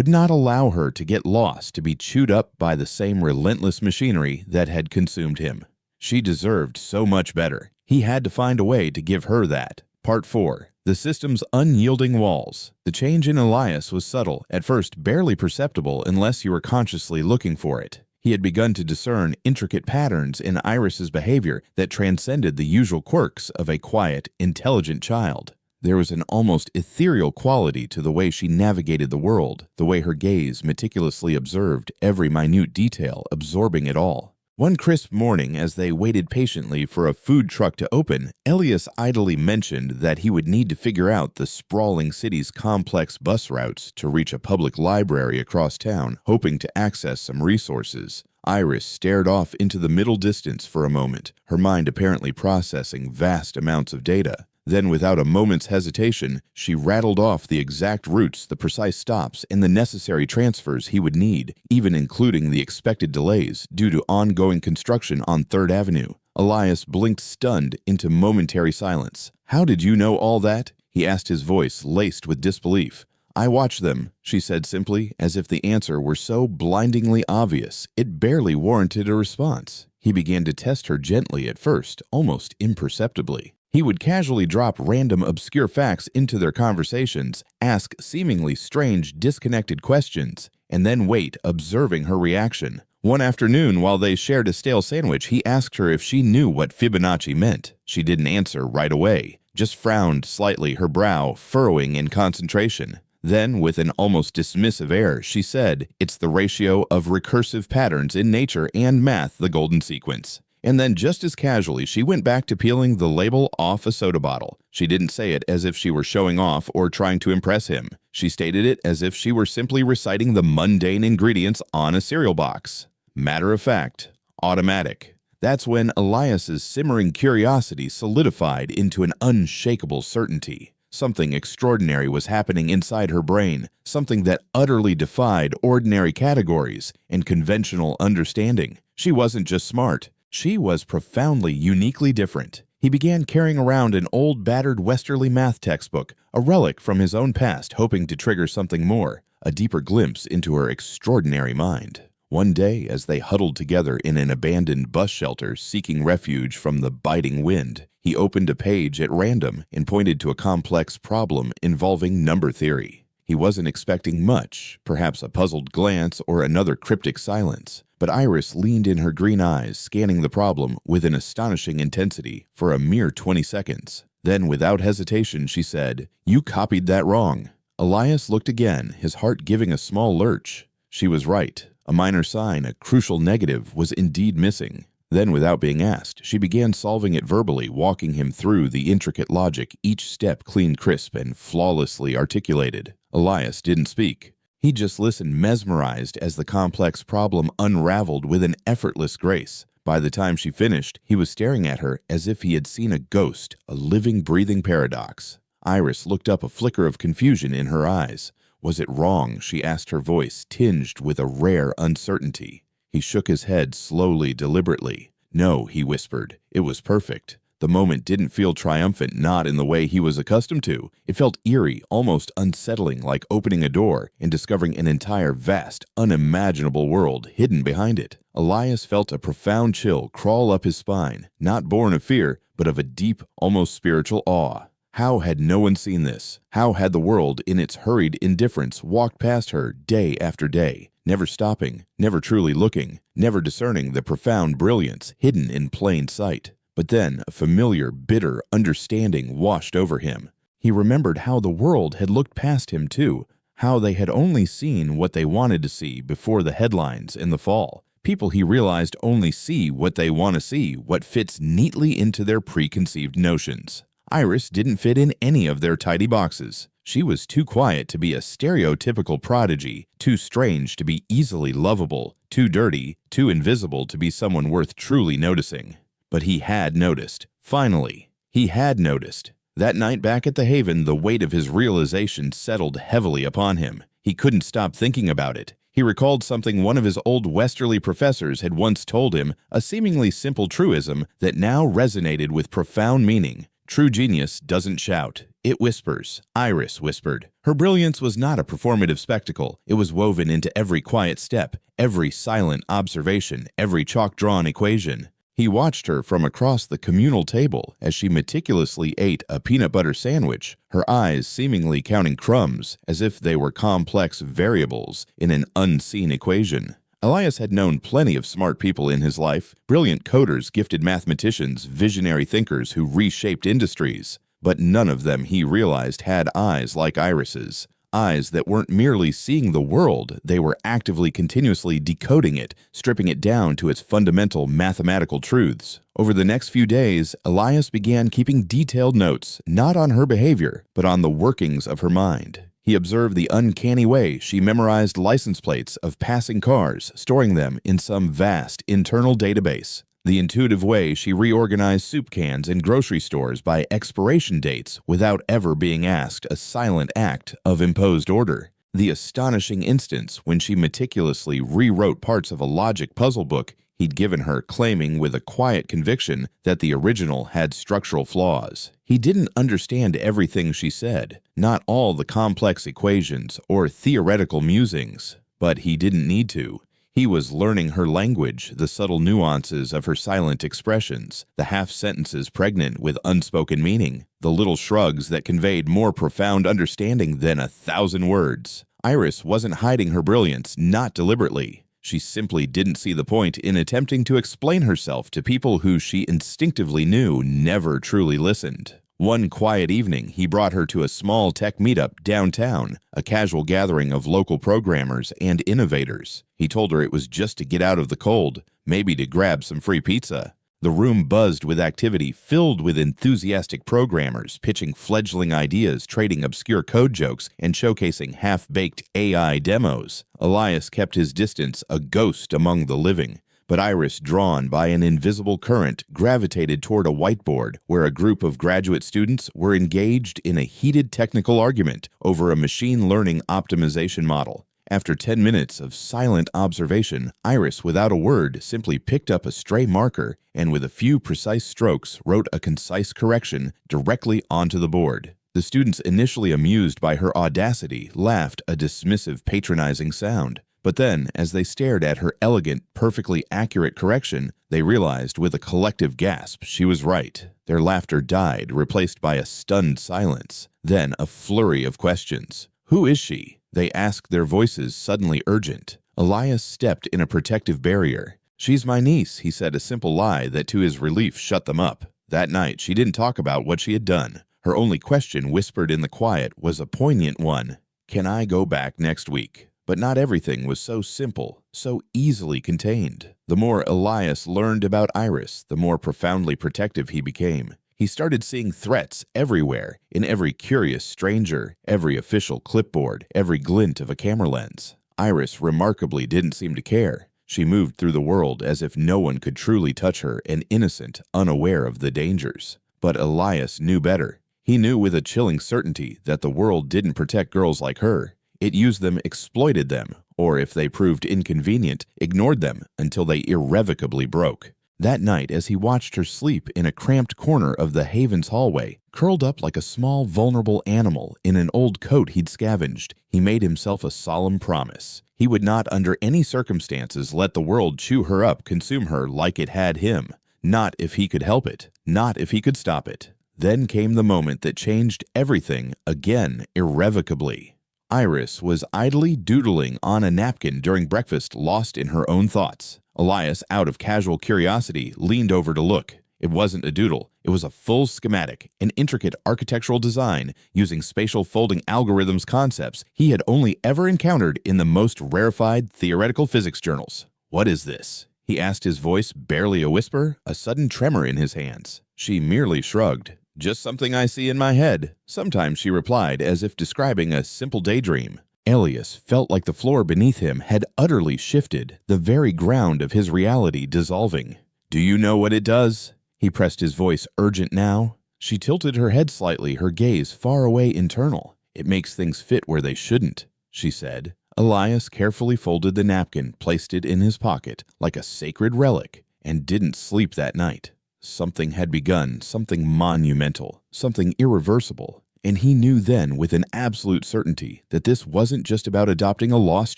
not allow her to get lost, to be chewed up by the same relentless machinery that had consumed him. She deserved so much better. He had to find a way to give her that. Part 4. The system's unyielding walls. The change in Elias was subtle, at first barely perceptible unless you were consciously looking for it. He had begun to discern intricate patterns in Iris's behavior that transcended the usual quirks of a quiet, intelligent child. There was an almost ethereal quality to the way she navigated the world, the way her gaze meticulously observed every minute detail, absorbing it all. One crisp morning, as they waited patiently for a food truck to open, Elias idly mentioned that he would need to figure out the sprawling city's complex bus routes to reach a public library across town, hoping to access some resources. Iris stared off into the middle distance for a moment, her mind apparently processing vast amounts of data. Then, without a moment's hesitation, she rattled off the exact routes, the precise stops, and the necessary transfers he would need, even including the expected delays due to ongoing construction on 3rd Avenue. Elias blinked stunned into momentary silence. "How did you know all that?" he asked, his voice laced with disbelief. "I watched them," she said simply, as if the answer were so blindingly obvious it barely warranted a response. He began to test her gently at first, almost imperceptibly. He would casually drop random obscure facts into their conversations, ask seemingly strange, disconnected questions, and then wait, observing her reaction. One afternoon, while they shared a stale sandwich, he asked her if she knew what Fibonacci meant. She didn't answer right away, just frowned slightly, her brow furrowing in concentration. Then, with an almost dismissive air, she said, "It's the ratio of recursive patterns in nature and math, the golden sequence." And then, just as casually, she went back to peeling the label off a soda bottle. She didn't say it as if she were showing off or trying to impress him. She stated it as if she were simply reciting the mundane ingredients on a cereal box. Matter of fact, automatic. That's when Elias's simmering curiosity solidified into an unshakable certainty. Something extraordinary was happening inside her brain, something that utterly defied ordinary categories and conventional understanding. She wasn't just smart. She was profoundly, uniquely different. He began carrying around an old, battered Westerly math textbook, a relic from his own past, hoping to trigger something more, a deeper glimpse into her extraordinary mind. One day, as they huddled together in an abandoned bus shelter seeking refuge from the biting wind, he opened a page at random and pointed to a complex problem involving number theory. He wasn't expecting much, perhaps a puzzled glance or another cryptic silence. But Iris leaned in her green eyes, scanning the problem with an astonishing intensity for a mere 20 seconds. Then, without hesitation, she said, "You copied that wrong." Elias looked again, his heart giving a small lurch. She was right. A minor sign, a crucial negative, was indeed missing. Then, without being asked, she began solving it verbally, walking him through the intricate logic, each step clean, crisp, and flawlessly articulated. Elias didn't speak. He just listened, mesmerized as the complex problem unraveled with an effortless grace. By the time she finished, he was staring at her as if he had seen a ghost, a living, breathing paradox. Iris looked up, a flicker of confusion in her eyes. Was it wrong? She asked, her voice tinged with a rare uncertainty. He shook his head slowly, deliberately. "No," he whispered. "It was perfect." The moment didn't feel triumphant, not in the way he was accustomed to. It felt eerie, almost unsettling, like opening a door and discovering an entire vast, unimaginable world hidden behind it. Elias felt a profound chill crawl up his spine, not born of fear, but of a deep, almost spiritual awe. How had no one seen this? How had the world, in its hurried indifference, walked past her day after day, never stopping, never truly looking, never discerning the profound brilliance hidden in plain sight? But then a familiar, bitter understanding washed over him. He remembered how the world had looked past him too, how they had only seen what they wanted to see before the headlines in the fall. People, he realized, only see what they want to see, what fits neatly into their preconceived notions. Iris didn't fit in any of their tidy boxes. She was too quiet to be a stereotypical prodigy, too strange to be easily lovable, too dirty, too invisible to be someone worth truly noticing. But he had noticed. Finally, he had noticed. That night back at the Haven, the weight of his realization settled heavily upon him. He couldn't stop thinking about it. He recalled something one of his old Westerly professors had once told him, a seemingly simple truism that now resonated with profound meaning. True genius doesn't shout, it whispers. Iris whispered. Her brilliance was not a performative spectacle. It was woven into every quiet step, every silent observation, every chalk-drawn equation. He watched her from across the communal table as she meticulously ate a peanut butter sandwich, her eyes seemingly counting crumbs as if they were complex variables in an unseen equation. Elias had known plenty of smart people in his life, brilliant coders, gifted mathematicians, visionary thinkers who reshaped industries. But none of them, he realized, had eyes like Iris's. Eyes that weren't merely seeing the world, they were actively continuously decoding it, stripping it down to its fundamental mathematical truths. Over the next few days, Elias began keeping detailed notes, not on her behavior, but on the workings of her mind. He observed the uncanny way she memorized license plates of passing cars, storing them in some vast internal database. The intuitive way she reorganized soup cans in grocery stores by expiration dates without ever being asked, a silent act of imposed order. The astonishing instance when she meticulously rewrote parts of a logic puzzle book he'd given her, claiming with a quiet conviction that the original had structural flaws. He didn't understand everything she said, not all the complex equations or theoretical musings, but he didn't need to. He was learning her language, the subtle nuances of her silent expressions, the half-sentences pregnant with unspoken meaning, the little shrugs that conveyed more profound understanding than 1,000 words. Iris wasn't hiding her brilliance, not deliberately. She simply didn't see the point in attempting to explain herself to people who she instinctively knew never truly listened. One quiet evening, he brought her to a small tech meetup downtown, a casual gathering of local programmers and innovators. He told her it was just to get out of the cold, maybe to grab some free pizza. The room buzzed with activity, filled with enthusiastic programmers pitching fledgling ideas, trading obscure code jokes, and showcasing half-baked AI demos. Elias kept his distance, a ghost among the living. But Iris, drawn by an invisible current, gravitated toward a whiteboard where a group of graduate students were engaged in a heated technical argument over a machine learning optimization model. After 10 minutes of silent observation, Iris, without a word, simply picked up a stray marker and with a few precise strokes wrote a concise correction directly onto the board. The students, initially amused by her audacity, laughed a dismissive, patronizing sound. But then, as they stared at her elegant, perfectly accurate correction, they realized with a collective gasp she was right. Their laughter died, replaced by a stunned silence. Then a flurry of questions. "Who is she?" they asked, their voices suddenly urgent. Elias stepped in a protective barrier. "She's my niece," he said, a simple lie that to his relief shut them up. That night, she didn't talk about what she had done. Her only question, whispered in the quiet, was a poignant one. "Can I go back next week?" But not everything was so simple, so easily contained. The more Elias learned about Iris, the more profoundly protective he became. He started seeing threats everywhere, in every curious stranger, every official clipboard, every glint of a camera lens. Iris remarkably didn't seem to care. She moved through the world as if no one could truly touch her, an innocent, unaware of the dangers. But Elias knew better. He knew with a chilling certainty that the world didn't protect girls like her. It used them, exploited them, or if they proved inconvenient, ignored them until they irrevocably broke. That night, as he watched her sleep in a cramped corner of the Haven's hallway, curled up like a small, vulnerable animal in an old coat he'd scavenged, he made himself a solemn promise. He would not under any circumstances let the world chew her up, consume her like it had him. Not if he could help it, not if he could stop it. Then came the moment that changed everything again, irrevocably. Iris was idly doodling on a napkin during breakfast, lost in her own thoughts. Elias, out of casual curiosity, leaned over to look. It wasn't a doodle. It was a full schematic, an intricate architectural design using spatial folding algorithms concepts he had only ever encountered in the most rarefied theoretical physics journals. "What is this?" he asked, his voice barely a whisper, a sudden tremor in his hands. She merely shrugged. "Just something I see in my head," sometimes she replied, as if describing a simple daydream. Elias felt like the floor beneath him had utterly shifted, the very ground of his reality dissolving. "Do you know what it does?" He pressed his voice urgent now. She tilted her head slightly, her gaze far away internal. "It makes things fit where they shouldn't," she said. Elias carefully folded the napkin, placed it in his pocket like a sacred relic, and didn't sleep that night. Something had begun, something monumental, something irreversible, and he knew then with an absolute certainty that this wasn't just about adopting a lost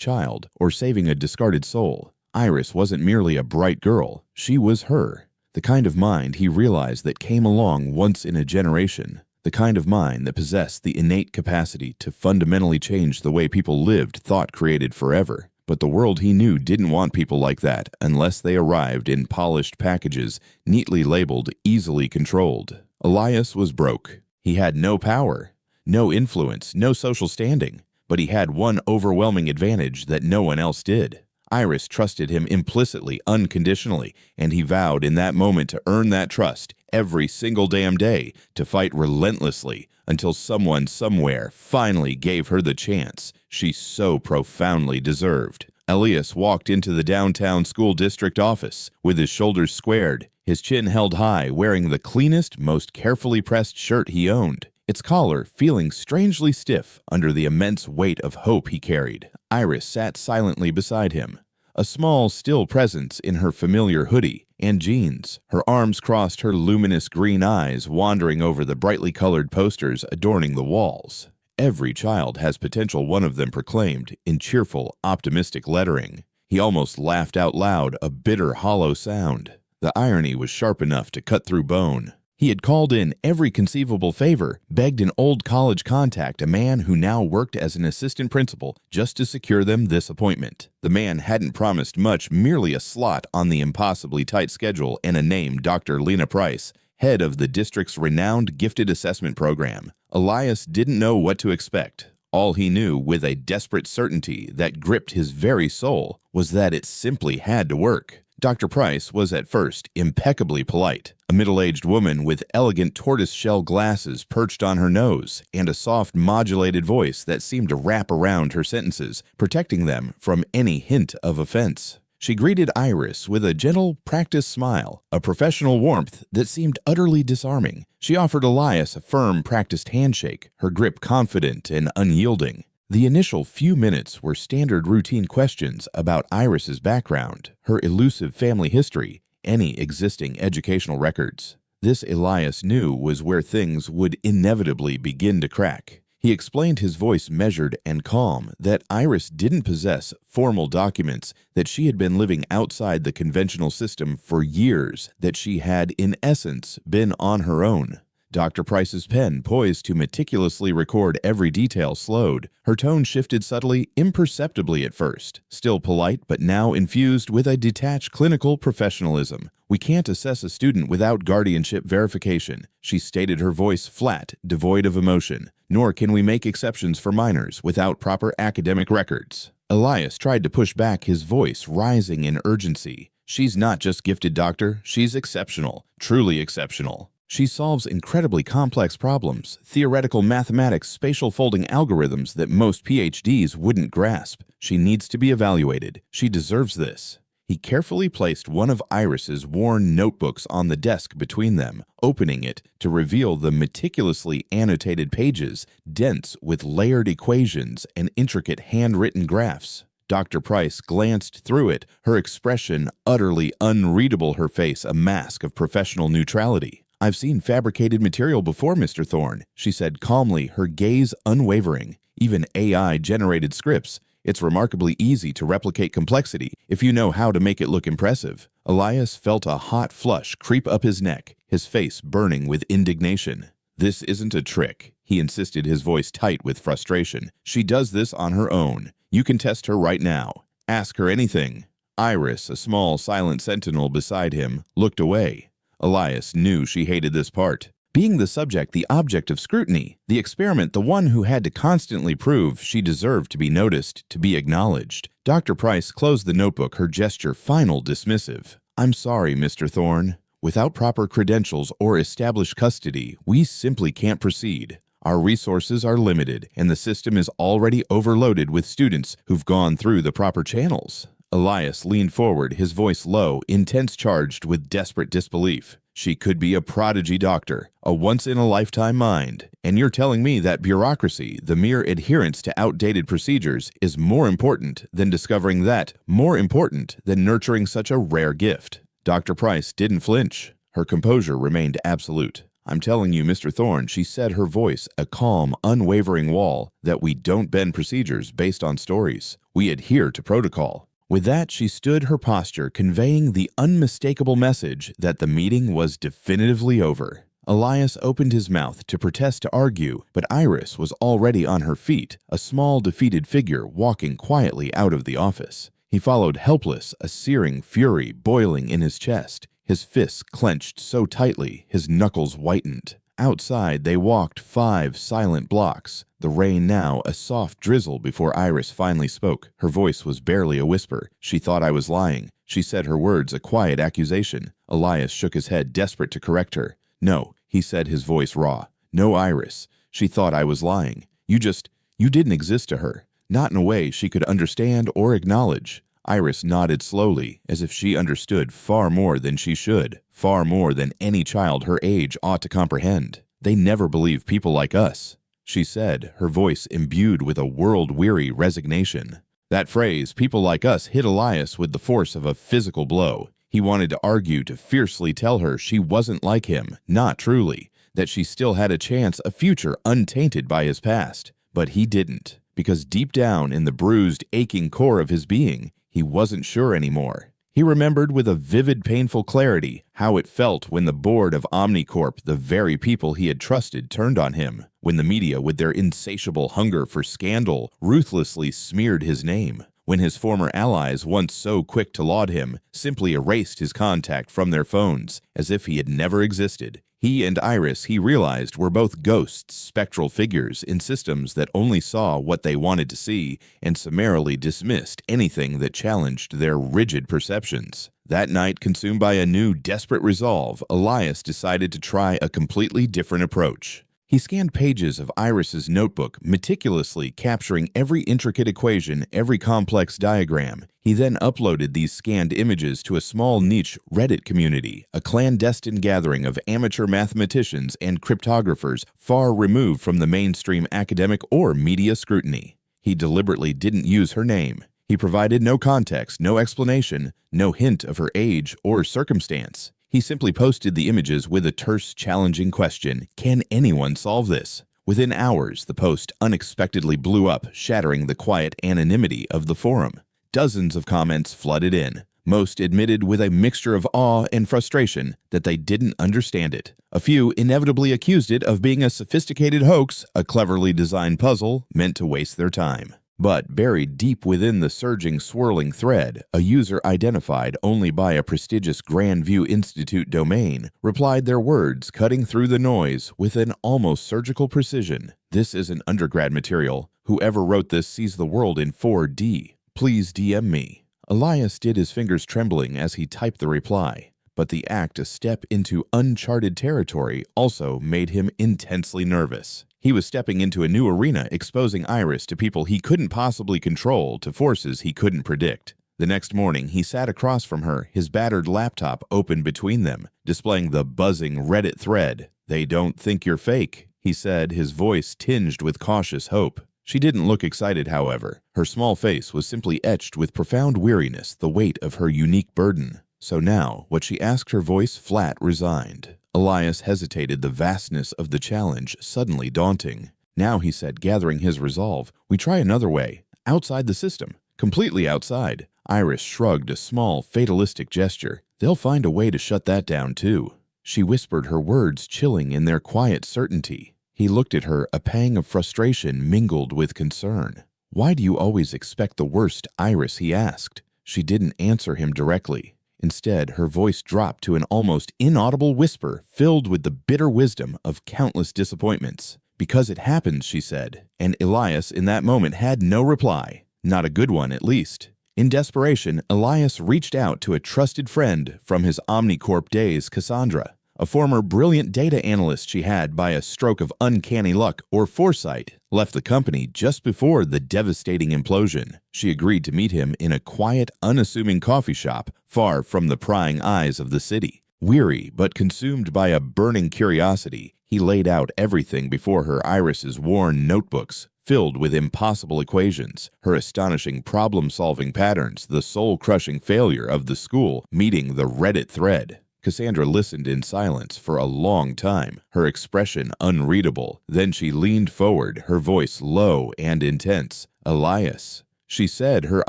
child or saving a discarded soul. Iris wasn't merely a bright girl, she was her. The kind of mind he realized that came along once in a generation. The kind of mind that possessed the innate capacity to fundamentally change the way people lived, thought created forever. But the world he knew didn't want people like that unless they arrived in polished packages, neatly labeled, easily controlled. Elias was broke. He had no power, no influence, no social standing, but he had one overwhelming advantage that no one else did. Iris trusted him implicitly, unconditionally, and he vowed in that moment to earn that trust every single damn day, to fight relentlessly until someone somewhere finally gave her the chance she so profoundly deserved. Elias walked into the downtown school district office with his shoulders squared, his chin held high, wearing the cleanest, most carefully pressed shirt he owned, its collar feeling strangely stiff under the immense weight of hope he carried. Iris sat silently beside him, a small, still presence in her familiar hoodie and jeans. Her arms crossed her luminous green eyes, wandering over the brightly colored posters adorning the walls. "Every child has potential," one of them proclaimed in cheerful, optimistic lettering. He almost laughed out loud, a bitter, hollow sound. The irony was sharp enough to cut through bone. He had called in every conceivable favor, begged an old college contact, a man who now worked as an assistant principal, just to secure them this appointment. The man hadn't promised much, merely a slot on the impossibly tight schedule and a name: Dr. Lena Price, head of the district's renowned gifted assessment program. Elias didn't know what to expect. All he knew, with a desperate certainty that gripped his very soul, was that it simply had to work. Dr. Price was at first impeccably polite, a middle-aged woman with elegant tortoise-shell glasses perched on her nose and a soft modulated voice that seemed to wrap around her sentences, protecting them from any hint of offense. She greeted Iris with a gentle, practiced smile, a professional warmth that seemed utterly disarming. She offered Elias a firm, practiced handshake, her grip confident and unyielding. The initial few minutes were standard routine questions about Iris's background, her elusive family history, any existing educational records. This, Elias knew, was where things would inevitably begin to crack. He explained, his voice measured and calm, that Iris didn't possess formal documents, that she had been living outside the conventional system for years, that she had, in essence, been on her own. Dr. Price's pen, poised to meticulously record every detail, slowed. Her tone shifted subtly, imperceptibly at first, still polite but now infused with a detached clinical professionalism. "We can't assess a student without guardianship verification," she stated, her voice flat, devoid of emotion. "Nor can we make exceptions for minors without proper academic records." Elias tried to push back, his voice rising in urgency. "She's not just gifted, doctor. She's exceptional, truly exceptional. She solves incredibly complex problems, theoretical mathematics, spatial folding algorithms that most PhDs wouldn't grasp. She needs to be evaluated. She deserves this." He carefully placed one of Iris's worn notebooks on the desk between them, opening it to reveal the meticulously annotated pages, dense with layered equations and intricate handwritten graphs. Dr. Price glanced through it, her expression utterly unreadable, her face a mask of professional neutrality. "I've seen fabricated material before, Mr. Thorne," she said calmly, her gaze unwavering. "Even AI-generated scripts. It's remarkably easy to replicate complexity if you know how to make it look impressive." Elias felt a hot flush creep up his neck, his face burning with indignation. "This isn't a trick," he insisted, his voice tight with frustration. "She does this on her own. You can test her right now. Ask her anything." Iris, a small, silent sentinel beside him, looked away. Elias knew she hated this part. Being the subject, the object of scrutiny, the experiment, the one who had to constantly prove she deserved to be noticed, to be acknowledged. Dr. Price closed the notebook, her gesture final, dismissive. "I'm sorry, Mr. Thorne. Without proper credentials or established custody, we simply can't proceed. Our resources are limited, and the system is already overloaded with students who've gone through the proper channels." Elias leaned forward, his voice low, intense, charged with desperate disbelief. She could be a prodigy doctor, a once-in-a-lifetime mind, and you're telling me that bureaucracy, the mere adherence to outdated procedures, is more important than discovering that, more important than nurturing such a rare gift. Dr. Price didn't flinch. Her composure remained absolute. I'm telling you, Mr. Thorne, she said, her voice a calm, unwavering wall, that we don't bend procedures based on stories. We adhere to protocol. With that, she stood her posture, conveying the unmistakable message that the meeting was definitively over. Elias opened his mouth to protest, to argue, but Iris was already on her feet, a small, defeated figure walking quietly out of the office. He followed helpless, a searing fury boiling in his chest. His fists clenched so tightly, his knuckles whitened. Outside, they walked 5 silent blocks, the rain now a soft drizzle before Iris finally spoke. Her voice was barely a whisper. She thought I was lying. She said her words a quiet accusation. Elias shook his head, desperate to correct her. No, he said, his voice raw. No, Iris. She thought I was lying. You didn't exist to her. Not in a way she could understand or acknowledge. Iris nodded slowly, as if she understood far more than she should, far more than any child her age ought to comprehend. They never believe people like us, she said, her voice imbued with a world-weary resignation. That phrase, people like us, hit Elias with the force of a physical blow. He wanted to argue, to fiercely tell her she wasn't like him, not truly, that she still had a chance, a future untainted by his past. But he didn't, because deep down in the bruised, aching core of his being, he wasn't sure anymore. He remembered with a vivid, painful clarity how it felt when the board of Omnicorp, the very people he had trusted, turned on him, when the media, with their insatiable hunger for scandal, ruthlessly smeared his name, when his former allies, once so quick to laud him, simply erased his contact from their phones, as if he had never existed. He and Iris, he realized, were both ghosts, spectral figures in systems that only saw what they wanted to see and summarily dismissed anything that challenged their rigid perceptions. That night, consumed by a new, desperate resolve, Elias decided to try a completely different approach. He scanned pages of Iris's notebook, meticulously capturing every intricate equation, every complex diagram. He then uploaded these scanned images to a small niche Reddit community, a clandestine gathering of amateur mathematicians and cryptographers far removed from the mainstream academic or media scrutiny. He deliberately didn't use her name. He provided no context, no explanation, no hint of her age or circumstance. He simply posted the images with a terse, challenging question: can anyone solve this? Within hours, the post unexpectedly blew up, shattering the quiet anonymity of the forum. Dozens of comments flooded in. Most admitted with a mixture of awe and frustration that they didn't understand it. A few inevitably accused it of being a sophisticated hoax, a cleverly designed puzzle meant to waste their time. But buried deep within the surging, swirling thread, a user identified only by a prestigious Grandview Institute domain replied, their words cutting through the noise with an almost surgical precision. This isn't undergrad material. Whoever wrote this sees the world in 4D. Please DM me. Elias did, his fingers trembling as he typed the reply. But the act to step into uncharted territory also made him intensely nervous. He was stepping into a new arena, exposing Iris to people he couldn't possibly control, to forces he couldn't predict. The next morning, he sat across from her, his battered laptop open between them, displaying the buzzing Reddit thread. "They don't think you're fake," he said, his voice tinged with cautious hope. She didn't look excited, however. Her small face was simply etched with profound weariness, the weight of her unique burden. So now, what she asked, her voice flat, resigned. Elias hesitated, the vastness of the challenge suddenly daunting. Now, he said, gathering his resolve, we try another way, outside the system, completely outside. Iris shrugged, a small, fatalistic gesture. They'll find a way to shut that down, too. She whispered, her words chilling in their quiet certainty. He looked at her, a pang of frustration mingled with concern. Why do you always expect the worst, Iris? He asked. She didn't answer him directly. Instead, her voice dropped to an almost inaudible whisper filled with the bitter wisdom of countless disappointments. Because it happens, she said, and Elias in that moment had no reply. Not a good one, at least. In desperation, Elias reached out to a trusted friend from his Omnicorp days, Cassandra, a former brilliant data analyst she had, by a stroke of uncanny luck or foresight, left the company just before the devastating implosion. She agreed to meet him in a quiet, unassuming coffee shop far from the prying eyes of the city. Weary but consumed by a burning curiosity, he laid out everything before her. Iris's worn notebooks, filled with impossible equations, her astonishing problem-solving patterns, the soul-crushing failure of the school meeting the Reddit thread. Cassandra listened in silence for a long time, her expression unreadable. Then she leaned forward, her voice low and intense. "Elias," she said, her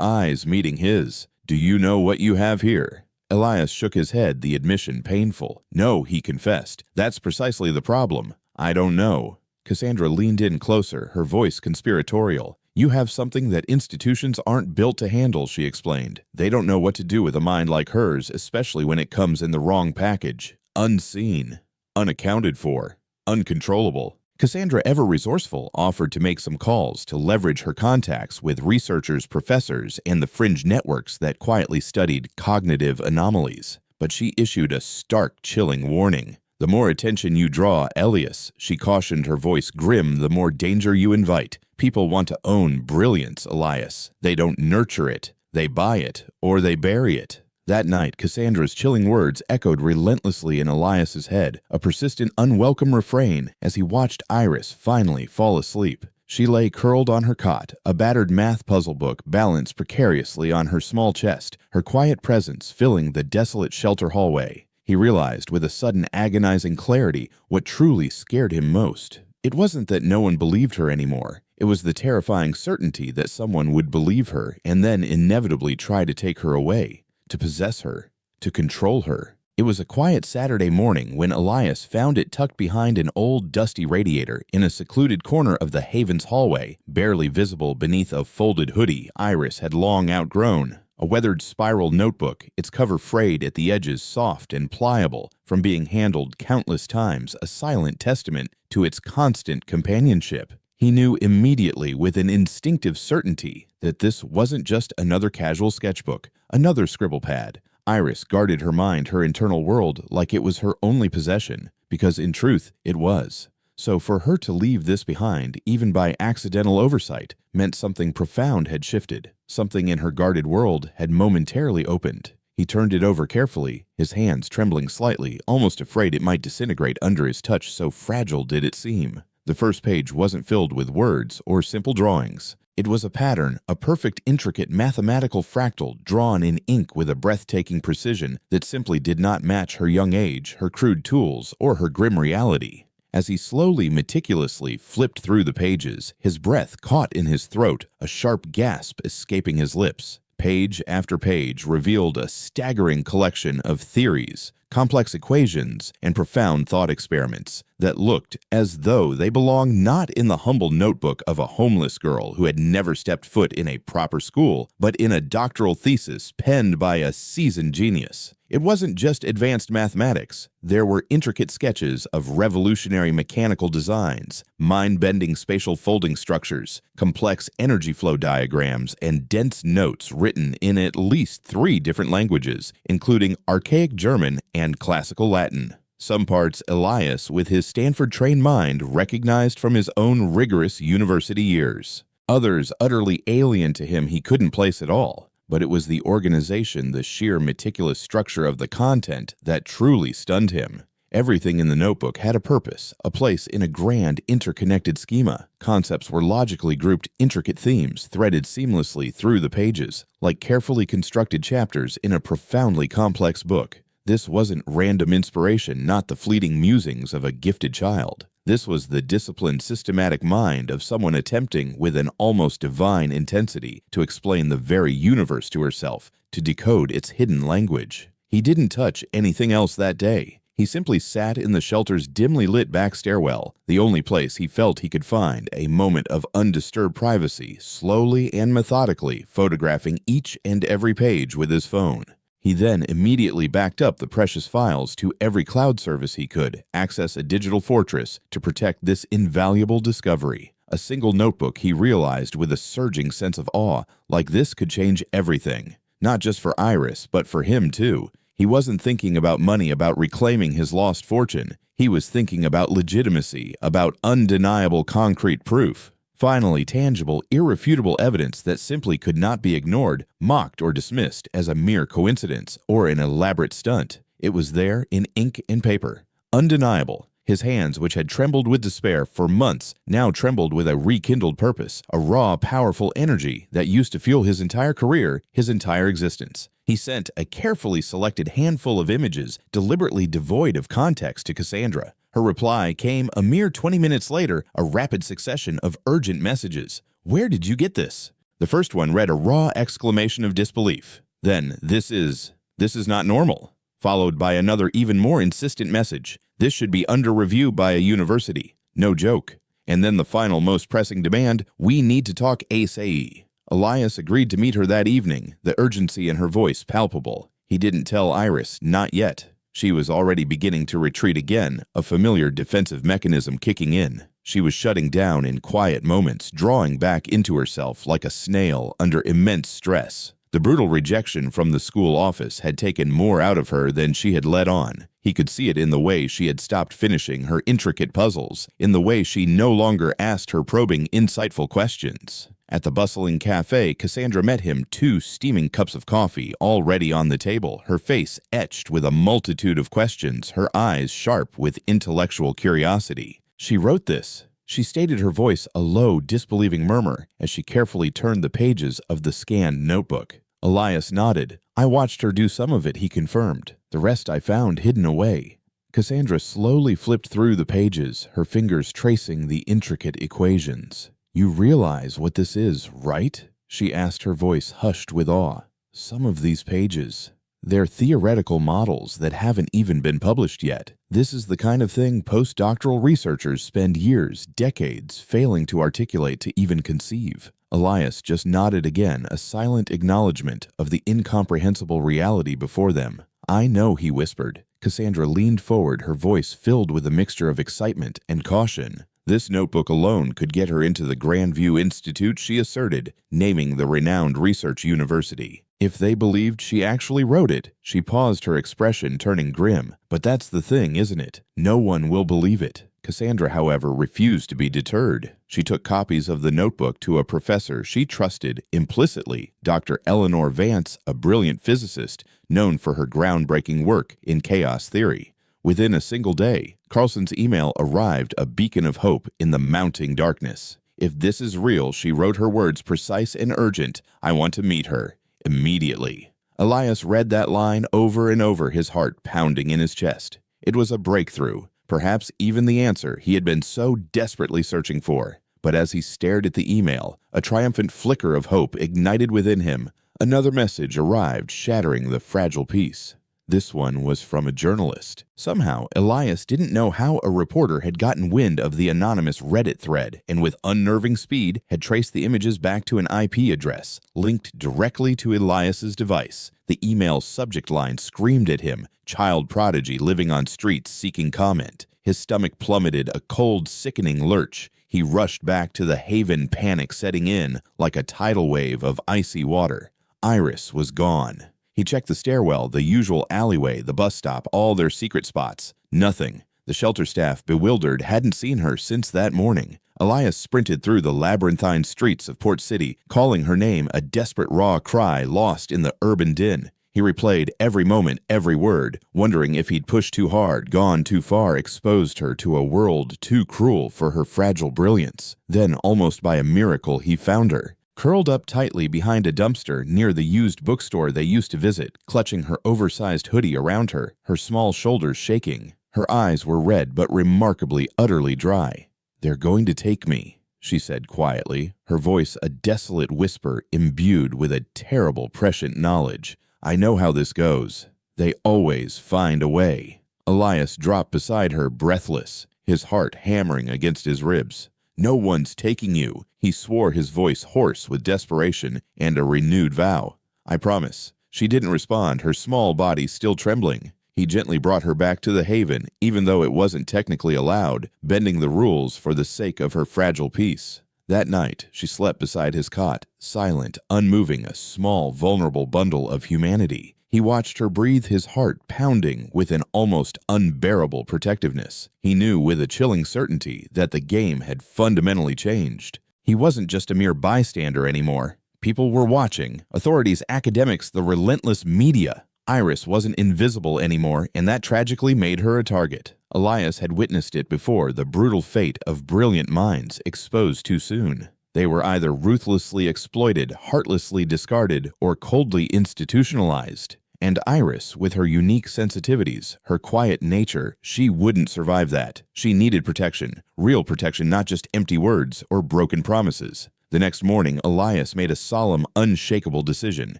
eyes meeting his. "Do you know what you have here?" Elias shook his head, the admission painful. "No," he confessed. "That's precisely the problem. I don't know." Cassandra leaned in closer, her voice conspiratorial. "You have something that institutions aren't built to handle," she explained. "They don't know what to do with a mind like hers, especially when it comes in the wrong package. Unseen, unaccounted for, uncontrollable." Cassandra, ever resourceful, offered to make some calls to leverage her contacts with researchers, professors, and the fringe networks that quietly studied cognitive anomalies. But she issued a stark, chilling warning. "The more attention you draw, Elias," she cautioned, her voice grim, "the more danger you invite. People want to own brilliance, Elias. They don't nurture it. They buy it, or they bury it." That night, Cassandra's chilling words echoed relentlessly in Elias's head, a persistent, unwelcome refrain as he watched Iris finally fall asleep. She lay curled on her cot, a battered math puzzle book balanced precariously on her small chest, her quiet presence filling the desolate shelter hallway. He realized with a sudden agonizing clarity what truly scared him most. It wasn't that no one believed her anymore. It was the terrifying certainty that someone would believe her and then inevitably try to take her away, to possess her, to control her. It was a quiet Saturday morning when Elias found it tucked behind an old dusty radiator in a secluded corner of the Haven's hallway, barely visible beneath a folded hoodie Iris had long outgrown. A weathered spiral notebook, its cover frayed at the edges, soft and pliable from being handled countless times, a silent testament to its constant companionship. He knew immediately with an instinctive certainty that this wasn't just another casual sketchbook, another scribble pad. Iris guarded her mind, her internal world, like it was her only possession, because in truth it was. So for her to leave this behind, even by accidental oversight, meant something profound had shifted. Something in her guarded world had momentarily opened. He turned it over carefully, his hands trembling slightly, almost afraid it might disintegrate under his touch, so fragile did it seem. The first page wasn't filled with words or simple drawings. It was a pattern, a perfect, intricate mathematical fractal drawn in ink with a breathtaking precision that simply did not match her young age, her crude tools, or her grim reality. As he slowly, meticulously flipped through the pages, his breath caught in his throat, a sharp gasp escaping his lips. Page after page revealed a staggering collection of theories, complex equations, and profound thought experiments that looked as though they belonged not in the humble notebook of a homeless girl who had never stepped foot in a proper school, but in a doctoral thesis penned by a seasoned genius. It wasn't just advanced mathematics. There were intricate sketches of revolutionary mechanical designs, mind-bending spatial folding structures, complex energy flow diagrams, and dense notes written in at least 3 different languages, including archaic German and classical Latin. Some parts Elias, with his Stanford-trained mind, recognized from his own rigorous university years. Others utterly alien to him he couldn't place at all. But it was the organization, the sheer meticulous structure of the content that truly stunned him. Everything in the notebook had a purpose, a place in a grand, interconnected schema. Concepts were logically grouped, intricate themes threaded seamlessly through the pages, like carefully constructed chapters in a profoundly complex book. This wasn't random inspiration, not the fleeting musings of a gifted child. This was the disciplined, systematic mind of someone attempting, with an almost divine intensity, to explain the very universe to herself, to decode its hidden language. He didn't touch anything else that day. He simply sat in the shelter's dimly lit back stairwell, the only place he felt he could find a moment of undisturbed privacy, slowly and methodically photographing each and every page with his phone. He then immediately backed up the precious files to every cloud service he could, access a digital fortress to protect this invaluable discovery. A single notebook, he realized with a surging sense of awe, like this could change everything. Not just for Iris, but for him too. He wasn't thinking about money, about reclaiming his lost fortune. He was thinking about legitimacy, about undeniable concrete proof. Finally, tangible, irrefutable evidence that simply could not be ignored, mocked, or dismissed as a mere coincidence or an elaborate stunt. It was there in ink and paper. Undeniable. His hands, which had trembled with despair for months, now trembled with a rekindled purpose, a raw, powerful energy that used to fuel his entire career, his entire existence. He sent a carefully selected handful of images, deliberately devoid of context, to Cassandra. Her reply came a mere 20 minutes later, a rapid succession of urgent messages. "Where did you get this?" The first one read a raw exclamation of disbelief. Then, this is not normal," followed by another even more insistent message. "This should be under review by a university. No joke." And then the final, most pressing demand, "We need to talk ASAP." Elias agreed to meet her that evening, the urgency in her voice palpable. He didn't tell Iris, not yet. She was already beginning to retreat again, a familiar defensive mechanism kicking in. She was shutting down in quiet moments, drawing back into herself like a snail under immense stress. The brutal rejection from the school office had taken more out of her than she had let on. He could see it in the way she had stopped finishing her intricate puzzles, in the way she no longer asked her probing, insightful questions. At the bustling cafe, Cassandra met him, 2 steaming cups of coffee already on the table, her face etched with a multitude of questions, her eyes sharp with intellectual curiosity. "She wrote this," she stated, her voice a low, disbelieving murmur as she carefully turned the pages of the scanned notebook. Elias nodded. "I watched her do some of it," he confirmed. "The rest I found hidden away." Cassandra slowly flipped through the pages, her fingers tracing the intricate equations. "You realize what this is, right?" she asked, her voice hushed with awe. "Some of these pages, they're theoretical models that haven't even been published yet. This is the kind of thing postdoctoral researchers spend years, decades, failing to articulate, to even conceive." Elias just nodded again, a silent acknowledgement of the incomprehensible reality before them. "I know," he whispered. Cassandra leaned forward, her voice filled with a mixture of excitement and caution. This notebook alone could get her into the Grandview Institute, she asserted, naming the renowned research university. If they believed she actually wrote it, she paused, her expression turning grim. "But that's the thing, isn't it? No one will believe it." Cassandra, however, refused to be deterred. She took copies of the notebook to a professor she trusted implicitly, Dr. Eleanor Vance, a brilliant physicist known for her groundbreaking work in chaos theory. Within a single day, Carlson's email arrived, a beacon of hope in the mounting darkness. "If this is real," she wrote, her words precise and urgent, "I want to meet her immediately." Elias read that line over and over, his heart pounding in his chest. It was a breakthrough, perhaps even the answer he had been so desperately searching for. But as he stared at the email, a triumphant flicker of hope ignited within him. Another message arrived, shattering the fragile peace. This one was from a journalist. Somehow, Elias didn't know how a reporter had gotten wind of the anonymous Reddit thread, and with unnerving speed had traced the images back to an IP address, linked directly to Elias's device. The email's subject line screamed at him, "Child prodigy living on streets seeking comment." His stomach plummeted, a cold, sickening lurch. He rushed back to the haven, panic setting in like a tidal wave of icy water. Iris was gone. He checked the stairwell, the usual alleyway, the bus stop, all their secret spots. Nothing. The shelter staff, bewildered, hadn't seen her since that morning. Elias sprinted through the labyrinthine streets of Port City, calling her name, a desperate raw cry lost in the urban din. He replayed every moment, every word, wondering if he'd pushed too hard, gone too far, exposed her to a world too cruel for her fragile brilliance. Then, almost by a miracle, he found her. Curled up tightly behind a dumpster near the used bookstore they used to visit, clutching her oversized hoodie around her, her small shoulders shaking. Her eyes were red but remarkably, utterly dry. "They're going to take me," she said quietly, her voice a desolate whisper imbued with a terrible prescient knowledge. "I know how this goes. They always find a way." Elias dropped beside her, breathless, his heart hammering against his ribs. "No one's taking you," he swore, his voice hoarse with desperation and a renewed vow. "I promise." She didn't respond, her small body still trembling. He gently brought her back to the haven, even though it wasn't technically allowed, bending the rules for the sake of her fragile peace. That night, she slept beside his cot, silent, unmoving, a small, vulnerable bundle of humanity. He watched her breathe, his heart pounding with an almost unbearable protectiveness. He knew with a chilling certainty that the game had fundamentally changed. He wasn't just a mere bystander anymore. People were watching. Authorities, academics, the relentless media. Iris wasn't invisible anymore, and that tragically made her a target. Elias had witnessed it before, the brutal fate of brilliant minds exposed too soon. They were either ruthlessly exploited, heartlessly discarded, or coldly institutionalized. And Iris, with her unique sensitivities, her quiet nature, she wouldn't survive that. She needed protection, real protection, not just empty words or broken promises. The next morning, Elias made a solemn, unshakable decision.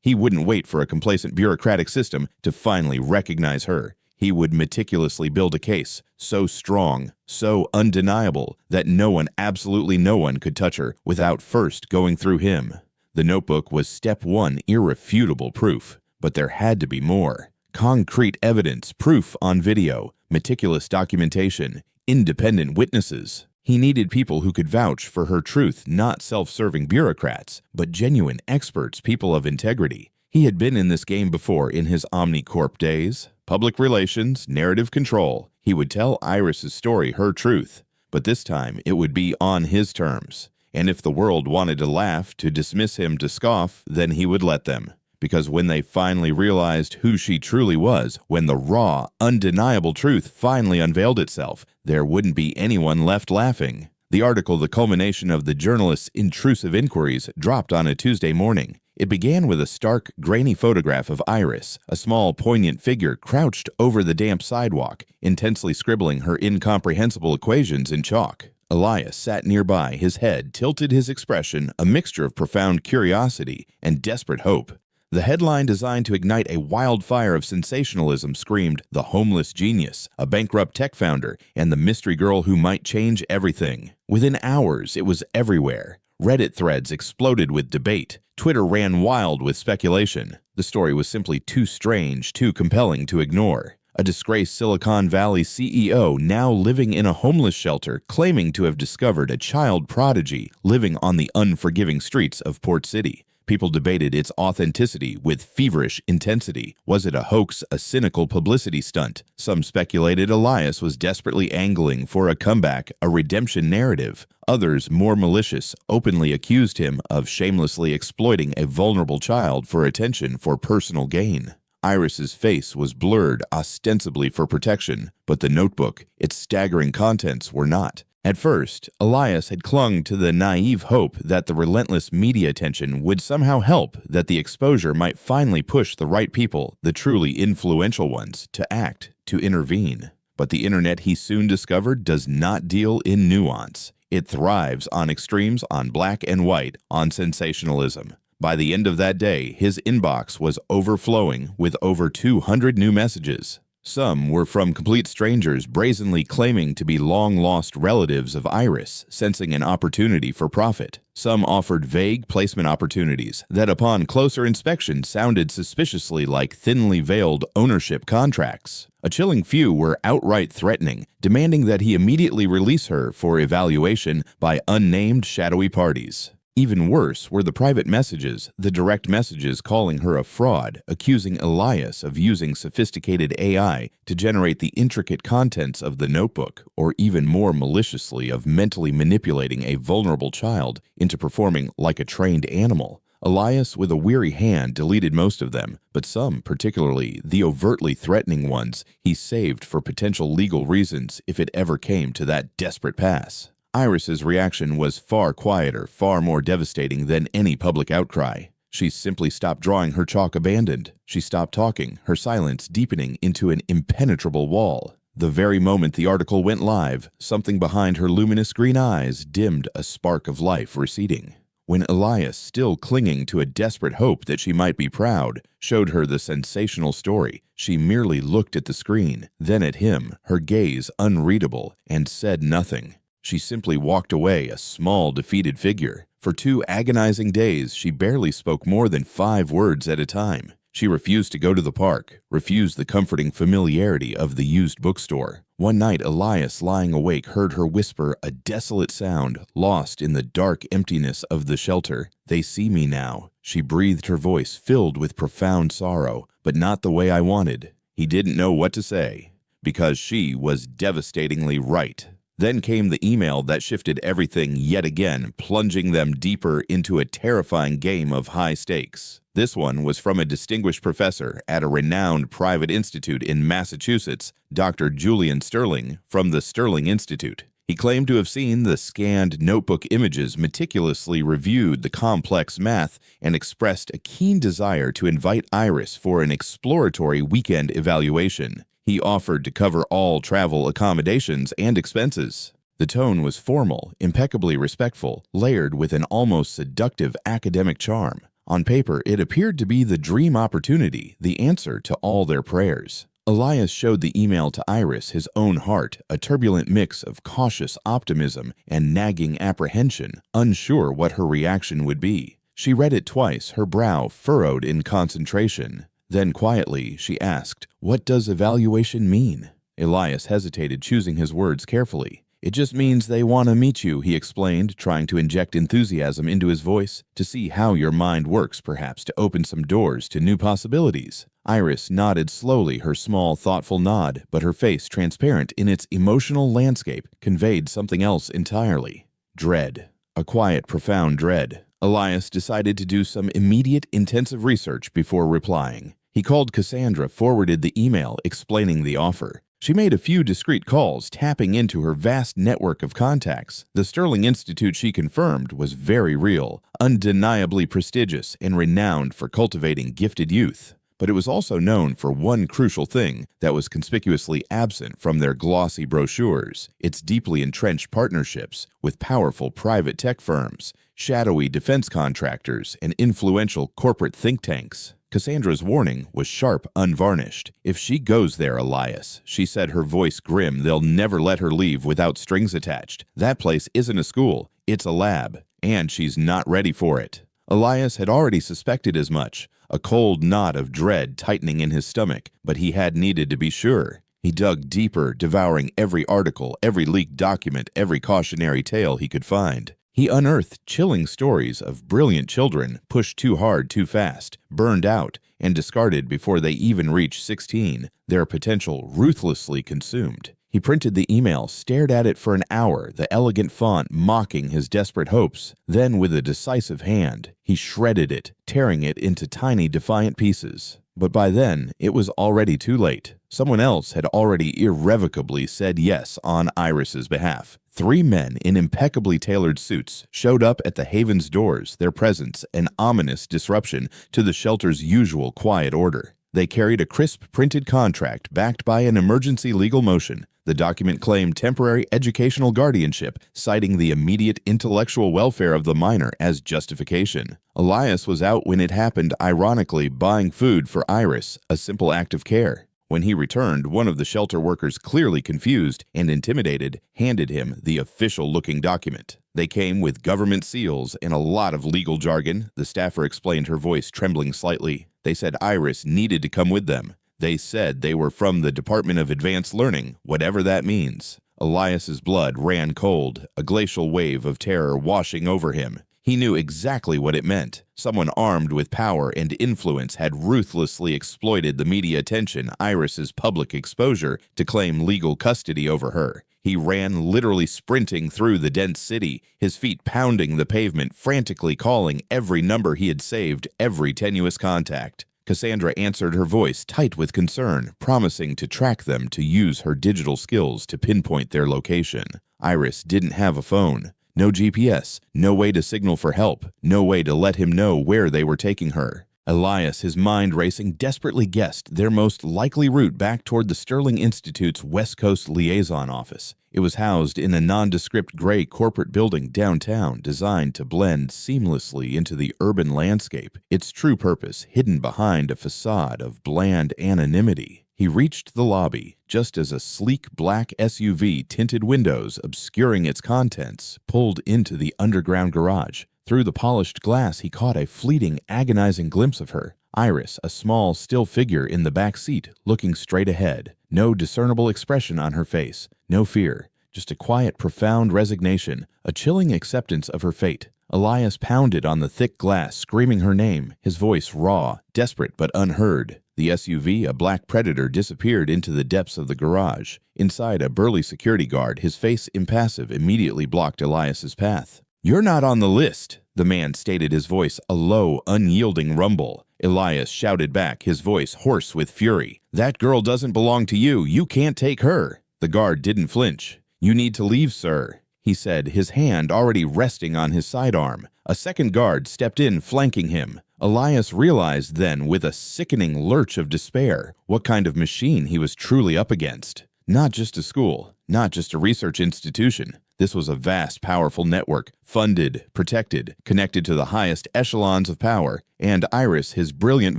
He wouldn't wait for a complacent bureaucratic system to finally recognize her. He would meticulously build a case, so strong, so undeniable, that no one, absolutely no one, could touch her without first going through him. The notebook was step one, irrefutable proof. But there had to be more. Concrete evidence, proof on video, meticulous documentation, independent witnesses. He needed people who could vouch for her truth, not self-serving bureaucrats, but genuine experts, people of integrity. He had been in this game before in his OmniCorp days. Public relations, narrative control. He would tell Iris's story, her truth. But this time, it would be on his terms. And if the world wanted to laugh, to dismiss him, to scoff, then he would let them. Because when they finally realized who she truly was, when the raw, undeniable truth finally unveiled itself, there wouldn't be anyone left laughing. The article, the culmination of the journalist's intrusive inquiries, dropped on a Tuesday morning. It began with a stark, grainy photograph of Iris, a small, poignant figure crouched over the damp sidewalk, intensely scribbling her incomprehensible equations in chalk. Elias sat nearby, his head tilted, his expression a mixture of profound curiosity and desperate hope. The headline, designed to ignite a wildfire of sensationalism, screamed, "The homeless genius, a bankrupt tech founder, and the mystery girl who might change everything." Within hours, it was everywhere. Reddit threads exploded with debate. Twitter ran wild with speculation. The story was simply too strange, too compelling to ignore. A disgraced Silicon Valley CEO now living in a homeless shelter, claiming to have discovered a child prodigy living on the unforgiving streets of Port City. People debated its authenticity with feverish intensity. Was it a hoax, a cynical publicity stunt? Some speculated Elias was desperately angling for a comeback, a redemption narrative. Others, more malicious, openly accused him of shamelessly exploiting a vulnerable child for attention, for personal gain. Iris's face was blurred, ostensibly for protection, but the notebook, its staggering contents, were not. At first, Elias had clung to the naive hope that the relentless media attention would somehow help, that the exposure might finally push the right people, the truly influential ones, to act, to intervene. But the internet, he soon discovered, does not deal in nuance. It thrives on extremes, on black and white, on sensationalism. By the end of that day, his inbox was overflowing with over 200 new messages. Some were from complete strangers brazenly claiming to be long-lost relatives of Iris, sensing an opportunity for profit. Some offered vague placement opportunities that, upon closer inspection, sounded suspiciously like thinly veiled ownership contracts. A chilling few were outright threatening, demanding that he immediately release her for evaluation by unnamed shadowy parties. Even worse were the private messages, the direct messages calling her a fraud, accusing Elias of using sophisticated AI to generate the intricate contents of the notebook, or even more maliciously of mentally manipulating a vulnerable child into performing like a trained animal. Elias, with a weary hand, deleted most of them, but some, particularly the overtly threatening ones, he saved for potential legal reasons if it ever came to that desperate pass. Iris's reaction was far quieter, far more devastating than any public outcry. She simply stopped drawing, her chalk abandoned. She stopped talking, her silence deepening into an impenetrable wall. The very moment the article went live, something behind her luminous green eyes dimmed, a spark of life receding. When Elias, still clinging to a desperate hope that she might be proud, showed her the sensational story, she merely looked at the screen, then at him, her gaze unreadable, and said nothing. She simply walked away, a small, defeated figure. For 2 agonizing days, she barely spoke more than 5 words at a time. She refused to go to the park, refused the comforting familiarity of the used bookstore. One night, Elias, lying awake, heard her whisper a desolate sound, lost in the dark emptiness of the shelter. "They see me now." She breathed, her voice filled with profound sorrow, but not the way I wanted. He didn't know what to say, because she was devastatingly right. Then came the email that shifted everything yet again, plunging them deeper into a terrifying game of high stakes. This one was from a distinguished professor at a renowned private institute in Massachusetts, Dr. Julian Sterling, from the Sterling Institute. He claimed to have seen the scanned notebook images, meticulously reviewed the complex math, and expressed a keen desire to invite Iris for an exploratory weekend evaluation. He offered to cover all travel accommodations and expenses. The tone was formal, impeccably respectful, layered with an almost seductive academic charm. On paper, it appeared to be the dream opportunity, the answer to all their prayers. Elias showed the email to Iris, his own heart, a turbulent mix of cautious optimism and nagging apprehension, unsure what her reaction would be. She read it twice, her brow furrowed in concentration. Then quietly, she asked, "What does evaluation mean?" Elias hesitated, choosing his words carefully. "It just means they want to meet you," he explained, trying to inject enthusiasm into his voice, "to see how your mind works, perhaps to open some doors to new possibilities." Iris nodded slowly, her small, thoughtful nod, but her face, transparent in its emotional landscape, conveyed something else entirely. Dread. A quiet, profound dread. Elias decided to do some immediate, intensive research before replying. He called Cassandra, forwarded the email explaining the offer. She made a few discreet calls, tapping into her vast network of contacts. The Sterling Institute, she confirmed, was very real, undeniably prestigious, and renowned for cultivating gifted youth. But it was also known for one crucial thing that was conspicuously absent from their glossy brochures: its deeply entrenched partnerships with powerful private tech firms, shadowy defense contractors, and influential corporate think tanks. Cassandra's warning was sharp, unvarnished. "If she goes there, Elias," she said, her voice grim, "they'll never let her leave without strings attached. That place isn't a school, it's a lab, and she's not ready for it." Elias had already suspected as much, a cold knot of dread tightening in his stomach, but he had needed to be sure. He dug deeper, devouring every article, every leaked document, every cautionary tale he could find. He unearthed chilling stories of brilliant children pushed too hard too fast, burned out, and discarded before they even reached 16, their potential ruthlessly consumed. He printed the email, stared at it for an hour, the elegant font mocking his desperate hopes. Then, with a decisive hand, he shredded it, tearing it into tiny, defiant pieces. But by then, it was already too late. Someone else had already irrevocably said yes on Iris's behalf. 3 men in impeccably tailored suits showed up at the Haven's doors, their presence an ominous disruption to the shelter's usual quiet order. They carried a crisp printed contract backed by an emergency legal motion. The document claimed temporary educational guardianship, citing the immediate intellectual welfare of the minor as justification. Elias was out when it happened, ironically buying food for Iris, a simple act of care. When he returned, one of the shelter workers, clearly confused and intimidated, handed him the official-looking document. They came with government seals and a lot of legal jargon, the staffer explained, her voice trembling slightly. They said Iris needed to come with them. They said they were from the Department of Advanced Learning, whatever that means. Elias's blood ran cold, a glacial wave of terror washing over him. He knew exactly what it meant. Someone armed with power and influence had ruthlessly exploited the media attention, Iris's public exposure, to claim legal custody over her. He ran, literally sprinting through the dense city, his feet pounding the pavement, frantically calling every number he had saved, every tenuous contact. Cassandra answered, her voice tight with concern, promising to track them, to use her digital skills to pinpoint their location. Iris didn't have a phone. No GPS, no way to signal for help, no way to let him know where they were taking her. Elias, his mind racing, desperately guessed their most likely route back toward the Sterling Institute's West Coast liaison office. It was housed in a nondescript gray corporate building downtown, designed to blend seamlessly into the urban landscape, its true purpose hidden behind a facade of bland anonymity. He reached the lobby just as a sleek black SUV, tinted windows obscuring its contents, pulled into the underground garage. Through the polished glass, he caught a fleeting, agonizing glimpse of her. Iris, a small, still figure in the back seat, looking straight ahead. No discernible expression on her face, no fear, just a quiet, profound resignation, a chilling acceptance of her fate. Elias pounded on the thick glass, screaming her name, his voice raw, desperate but unheard. The SUV, a black Predator, disappeared into the depths of the garage. Inside, a burly security guard, his face impassive, immediately blocked Elias's path. "You're not on the list," The man stated, his voice a low, unyielding rumble. Elias shouted back, his voice hoarse with fury. "That girl doesn't belong to you. You can't take her." The guard didn't flinch. "You need to leave, sir," he said, his hand already resting on his sidearm. A second guard stepped in, flanking him. Elias realized then, with a sickening lurch of despair, what kind of machine he was truly up against. Not just a school, not just a research institution. This was a vast, powerful network, funded, protected, connected to the highest echelons of power, and Iris, his brilliant,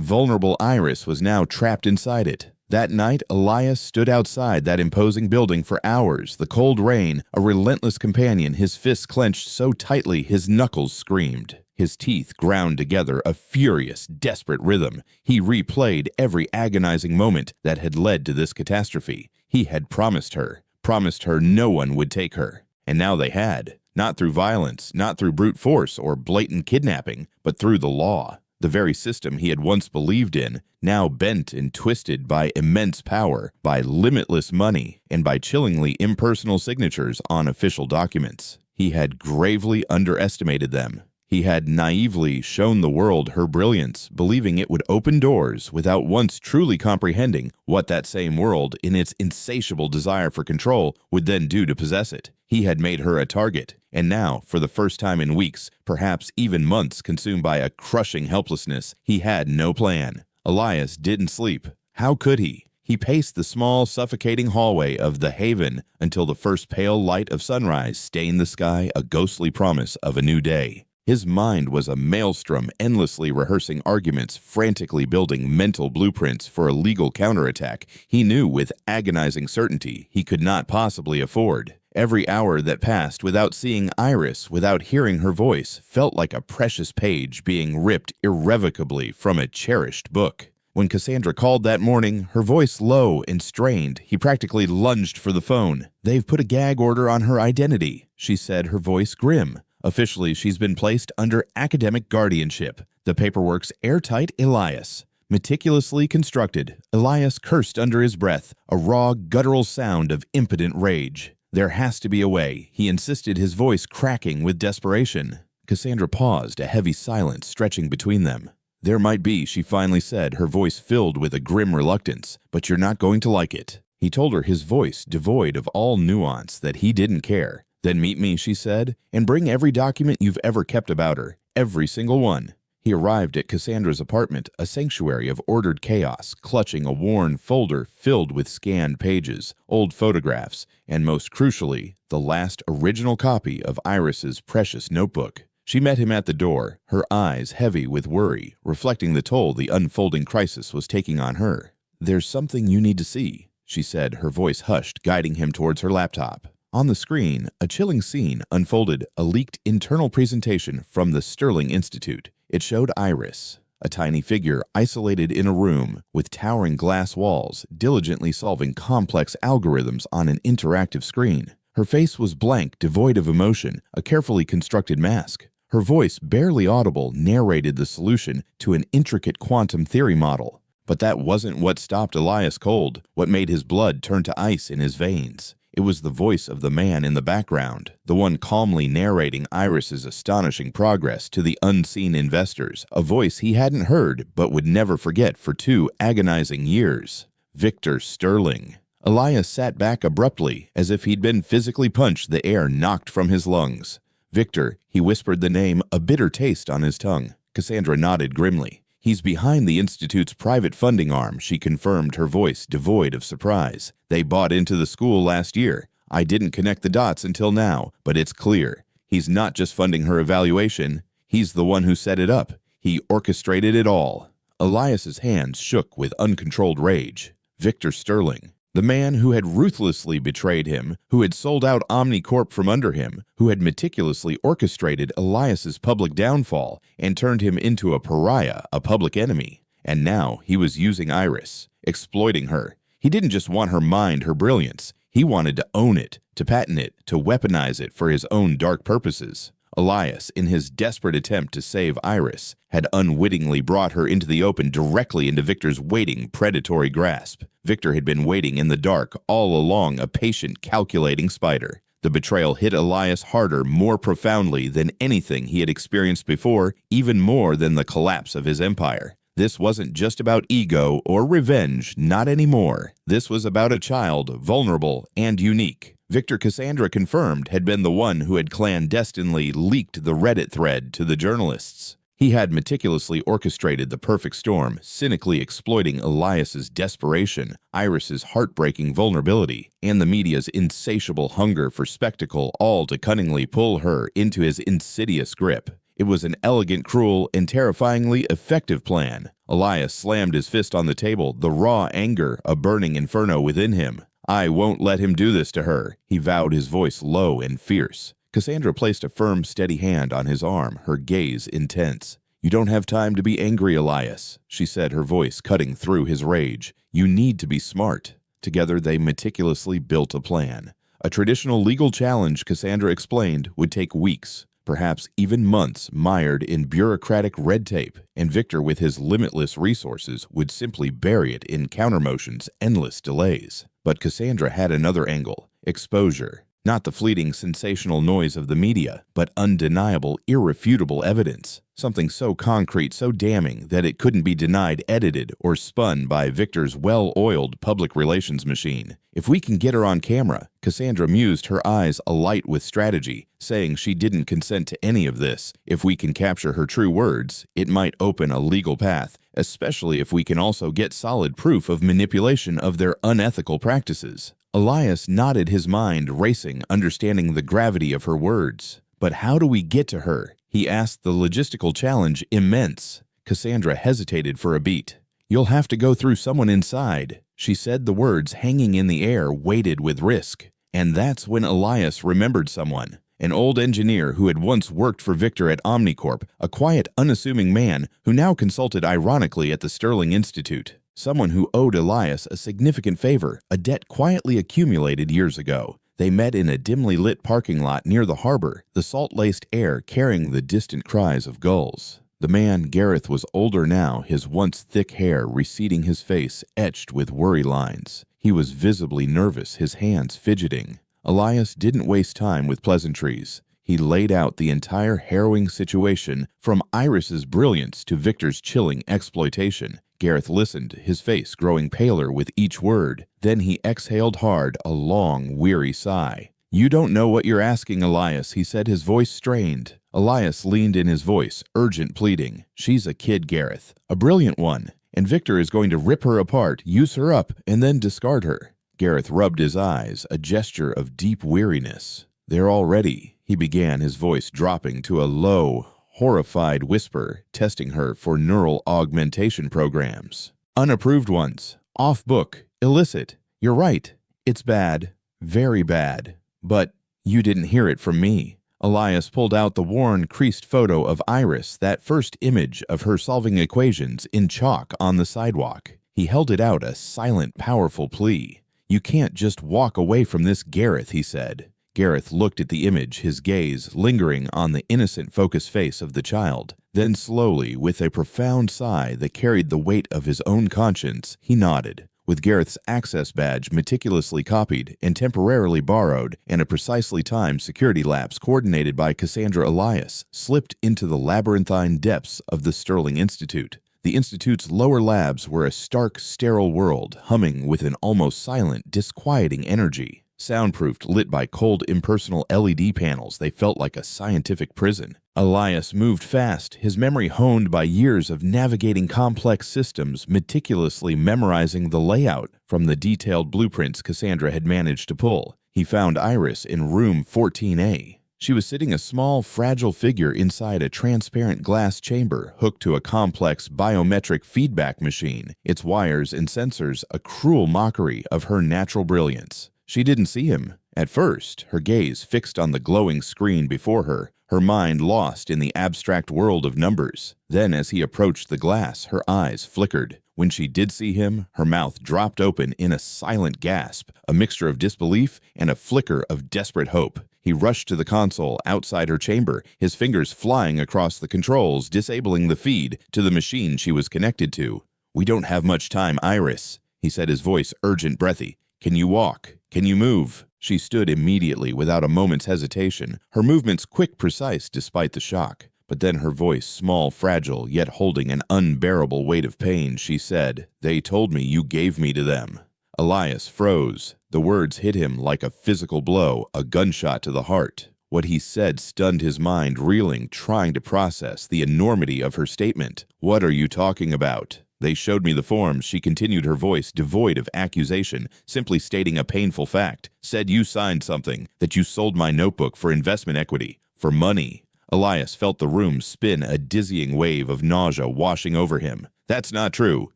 vulnerable Iris, was now trapped inside it. That night, Elias stood outside that imposing building for hours, the cold rain, a relentless companion, his fists clenched so tightly his knuckles screamed. His teeth ground together, a furious, desperate rhythm. He replayed every agonizing moment that had led to this catastrophe. He had promised her no one would take her. And now they had. Not through violence, not through brute force or blatant kidnapping, but through the law. The very system he had once believed in, now bent and twisted by immense power, by limitless money, and by chillingly impersonal signatures on official documents. He had gravely underestimated them. He had naively shown the world her brilliance, believing it would open doors without once truly comprehending what that same world, in its insatiable desire for control, would then do to possess it. He had made her a target, and now, for the first time in weeks, perhaps even months consumed by a crushing helplessness, he had no plan. Elias didn't sleep. How could he? He paced the small, suffocating hallway of the Haven until the first pale light of sunrise stained the sky, a ghostly promise of a new day. His mind was a maelstrom, endlessly rehearsing arguments, frantically building mental blueprints for a legal counterattack he knew with agonizing certainty he could not possibly afford. Every hour that passed without seeing Iris, without hearing her voice, felt like a precious page being ripped irrevocably from a cherished book. When Cassandra called that morning, her voice low and strained, he practically lunged for the phone. "They've put a gag order on her identity," she said, her voice grim. "Officially, she's been placed under academic guardianship. The paperwork's airtight, Elias." Meticulously constructed, Elias cursed under his breath, a raw, guttural sound of impotent rage. "There has to be a way," he insisted, his voice cracking with desperation. Cassandra paused, a heavy silence stretching between them. "There might be," she finally said, her voice filled with a grim reluctance, "but you're not going to like it." He told her, his voice devoid of all nuance, that he didn't care. "Then meet me," she said, "and bring every document you've ever kept about her. Every single one." He arrived at Cassandra's apartment, a sanctuary of ordered chaos, clutching a worn folder filled with scanned pages, old photographs, and most crucially, the last original copy of Iris's precious notebook. She met him at the door, her eyes heavy with worry, reflecting the toll the unfolding crisis was taking on her. "There's something you need to see," she said, her voice hushed, guiding him towards her laptop. On the screen, a chilling scene unfolded, a leaked internal presentation from the Sterling Institute. It showed Iris, a tiny figure isolated in a room with towering glass walls, diligently solving complex algorithms on an interactive screen. Her face was blank, devoid of emotion, a carefully constructed mask. Her voice, barely audible, narrated the solution to an intricate quantum theory model. But that wasn't what stopped Elias cold, what made his blood turn to ice in his veins. It was the voice of the man in the background, the one calmly narrating Iris's astonishing progress to the unseen investors, a voice he hadn't heard but would never forget for 2 agonizing years. Victor Sterling. Elias sat back abruptly, as if he'd been physically punched, the air knocked from his lungs. "Victor," he whispered the name, a bitter taste on his tongue. Cassandra nodded grimly. "He's behind the Institute's private funding arm," she confirmed, her voice devoid of surprise. "They bought into the school last year. I didn't connect the dots until now, but it's clear. He's not just funding her evaluation. He's the one who set it up. He orchestrated it all." Elias's hands shook with uncontrolled rage. Victor Sterling, the man who had ruthlessly betrayed him, who had sold out OmniCorp from under him, who had meticulously orchestrated Elias's public downfall and turned him into a pariah, a public enemy. And now he was using Iris, exploiting her. He didn't just want her mind, her brilliance. He wanted to own it, to patent it, to weaponize it for his own dark purposes. Elias, in his desperate attempt to save Iris, had unwittingly brought her into the open, directly into Victor's waiting, predatory grasp. Victor had been waiting in the dark all along, a patient, calculating spider. The betrayal hit Elias harder, more profoundly than anything he had experienced before, even more than the collapse of his empire. This wasn't just about ego or revenge, not anymore. This was about a child, vulnerable and unique. Victor, Cassandra confirmed, had been the one who had clandestinely leaked the Reddit thread to the journalists. He had meticulously orchestrated the perfect storm, cynically exploiting Elias's desperation, Iris's heartbreaking vulnerability, and the media's insatiable hunger for spectacle, all to cunningly pull her into his insidious grip. It was an elegant, cruel, and terrifyingly effective plan. Elias slammed his fist on the table, the raw anger a burning inferno within him. "I won't let him do this to her," he vowed, his voice low and fierce. Cassandra placed a firm, steady hand on his arm, her gaze intense. "You don't have time to be angry, Elias," she said, her voice cutting through his rage. "You need to be smart." Together they meticulously built a plan. A traditional legal challenge, Cassandra explained, would take weeks, perhaps even months, mired in bureaucratic red tape, and Victor, with his limitless resources, would simply bury it in countermotions, endless delays. But Cassandra had another angle: exposure. Not the fleeting, sensational noise of the media, but undeniable, irrefutable evidence. Something so concrete, so damning, that it couldn't be denied, edited, or spun by Victor's well-oiled public relations machine. "If we can get her on camera," Cassandra mused, her eyes alight with strategy, saying she didn't consent to any of this. "If we can capture her true words, it might open a legal path, especially if we can also get solid proof of manipulation of their unethical practices." Elias nodded, his mind racing, understanding the gravity of her words. "But how do we get to her?" he asked, the logistical challenge immense. Cassandra hesitated for a beat. "You'll have to go through someone inside," she said, the words hanging in the air, weighted with risk. And that's when Elias remembered someone. An old engineer who had once worked for Victor at Omnicorp, a quiet, unassuming man who now consulted ironically at the Sterling Institute. Someone who owed Elias a significant favor, a debt quietly accumulated years ago. They met in a dimly lit parking lot near the harbor, the salt-laced air carrying the distant cries of gulls. The man, Gareth, was older now, his once thick hair receding, his face etched with worry lines. He was visibly nervous, his hands fidgeting. Elias didn't waste time with pleasantries. He laid out the entire harrowing situation, from Iris's brilliance to Victor's chilling exploitation. Gareth listened, his face growing paler with each word. Then he exhaled hard, a long, weary sigh. "You don't know what you're asking, Elias," he said, his voice strained. Elias leaned in, his voice urgent, pleading. "She's a kid, Gareth, a brilliant one, and Victor is going to rip her apart, use her up, and then discard her." Gareth rubbed his eyes, a gesture of deep weariness. "They're all ready," he began, his voice dropping to a low, horrified whisper, testing her for neural augmentation programs. "Unapproved ones, off-book, illicit. You're right. It's bad, very bad. But you didn't hear it from me." Elias pulled out the worn, creased photo of Iris, that first image of her solving equations in chalk on the sidewalk. He held it out, a silent, powerful plea. "You can't just walk away from this, Gareth," he said. Gareth looked at the image, his gaze lingering on the innocent, focused face of the child. Then slowly, with a profound sigh that carried the weight of his own conscience, he nodded. With Gareth's access badge meticulously copied and temporarily borrowed, and a precisely timed security lapse coordinated by Cassandra, Elias slipped into the labyrinthine depths of the Sterling Institute. The Institute's lower labs were a stark, sterile world, humming with an almost silent, disquieting energy. Soundproofed, lit by cold, impersonal LED panels, they felt like a scientific prison. Elias moved fast, his memory honed by years of navigating complex systems, meticulously memorizing the layout from the detailed blueprints Cassandra had managed to pull. He found Iris in room 14A. She was sitting, a small, fragile figure inside a transparent glass chamber hooked to a complex biometric feedback machine, its wires and sensors a cruel mockery of her natural brilliance. She didn't see him. At first, her gaze fixed on the glowing screen before her, her mind lost in the abstract world of numbers. Then, as he approached the glass, her eyes flickered. When she did see him, her mouth dropped open in a silent gasp, a mixture of disbelief and a flicker of desperate hope. He rushed to the console outside her chamber, his fingers flying across the controls, disabling the feed to the machine she was connected to. "We don't have much time, Iris," he said, his voice urgent, breathy. "Can you walk? Can you move?" She stood immediately without a moment's hesitation, her movements quick, precise despite the shock. But then her voice, small, fragile, yet holding an unbearable weight of pain, she said, "They told me you gave me to them." Elias froze. The words hit him like a physical blow, a gunshot to the heart. What he said stunned his mind, reeling, trying to process the enormity of her statement. "What are you talking about?" "They showed me the forms," she continued, her voice devoid of accusation, simply stating a painful fact. "Said you signed something, that you sold my notebook for investment equity, for money." Elias felt the room spin, a dizzying wave of nausea washing over him. "That's not true,"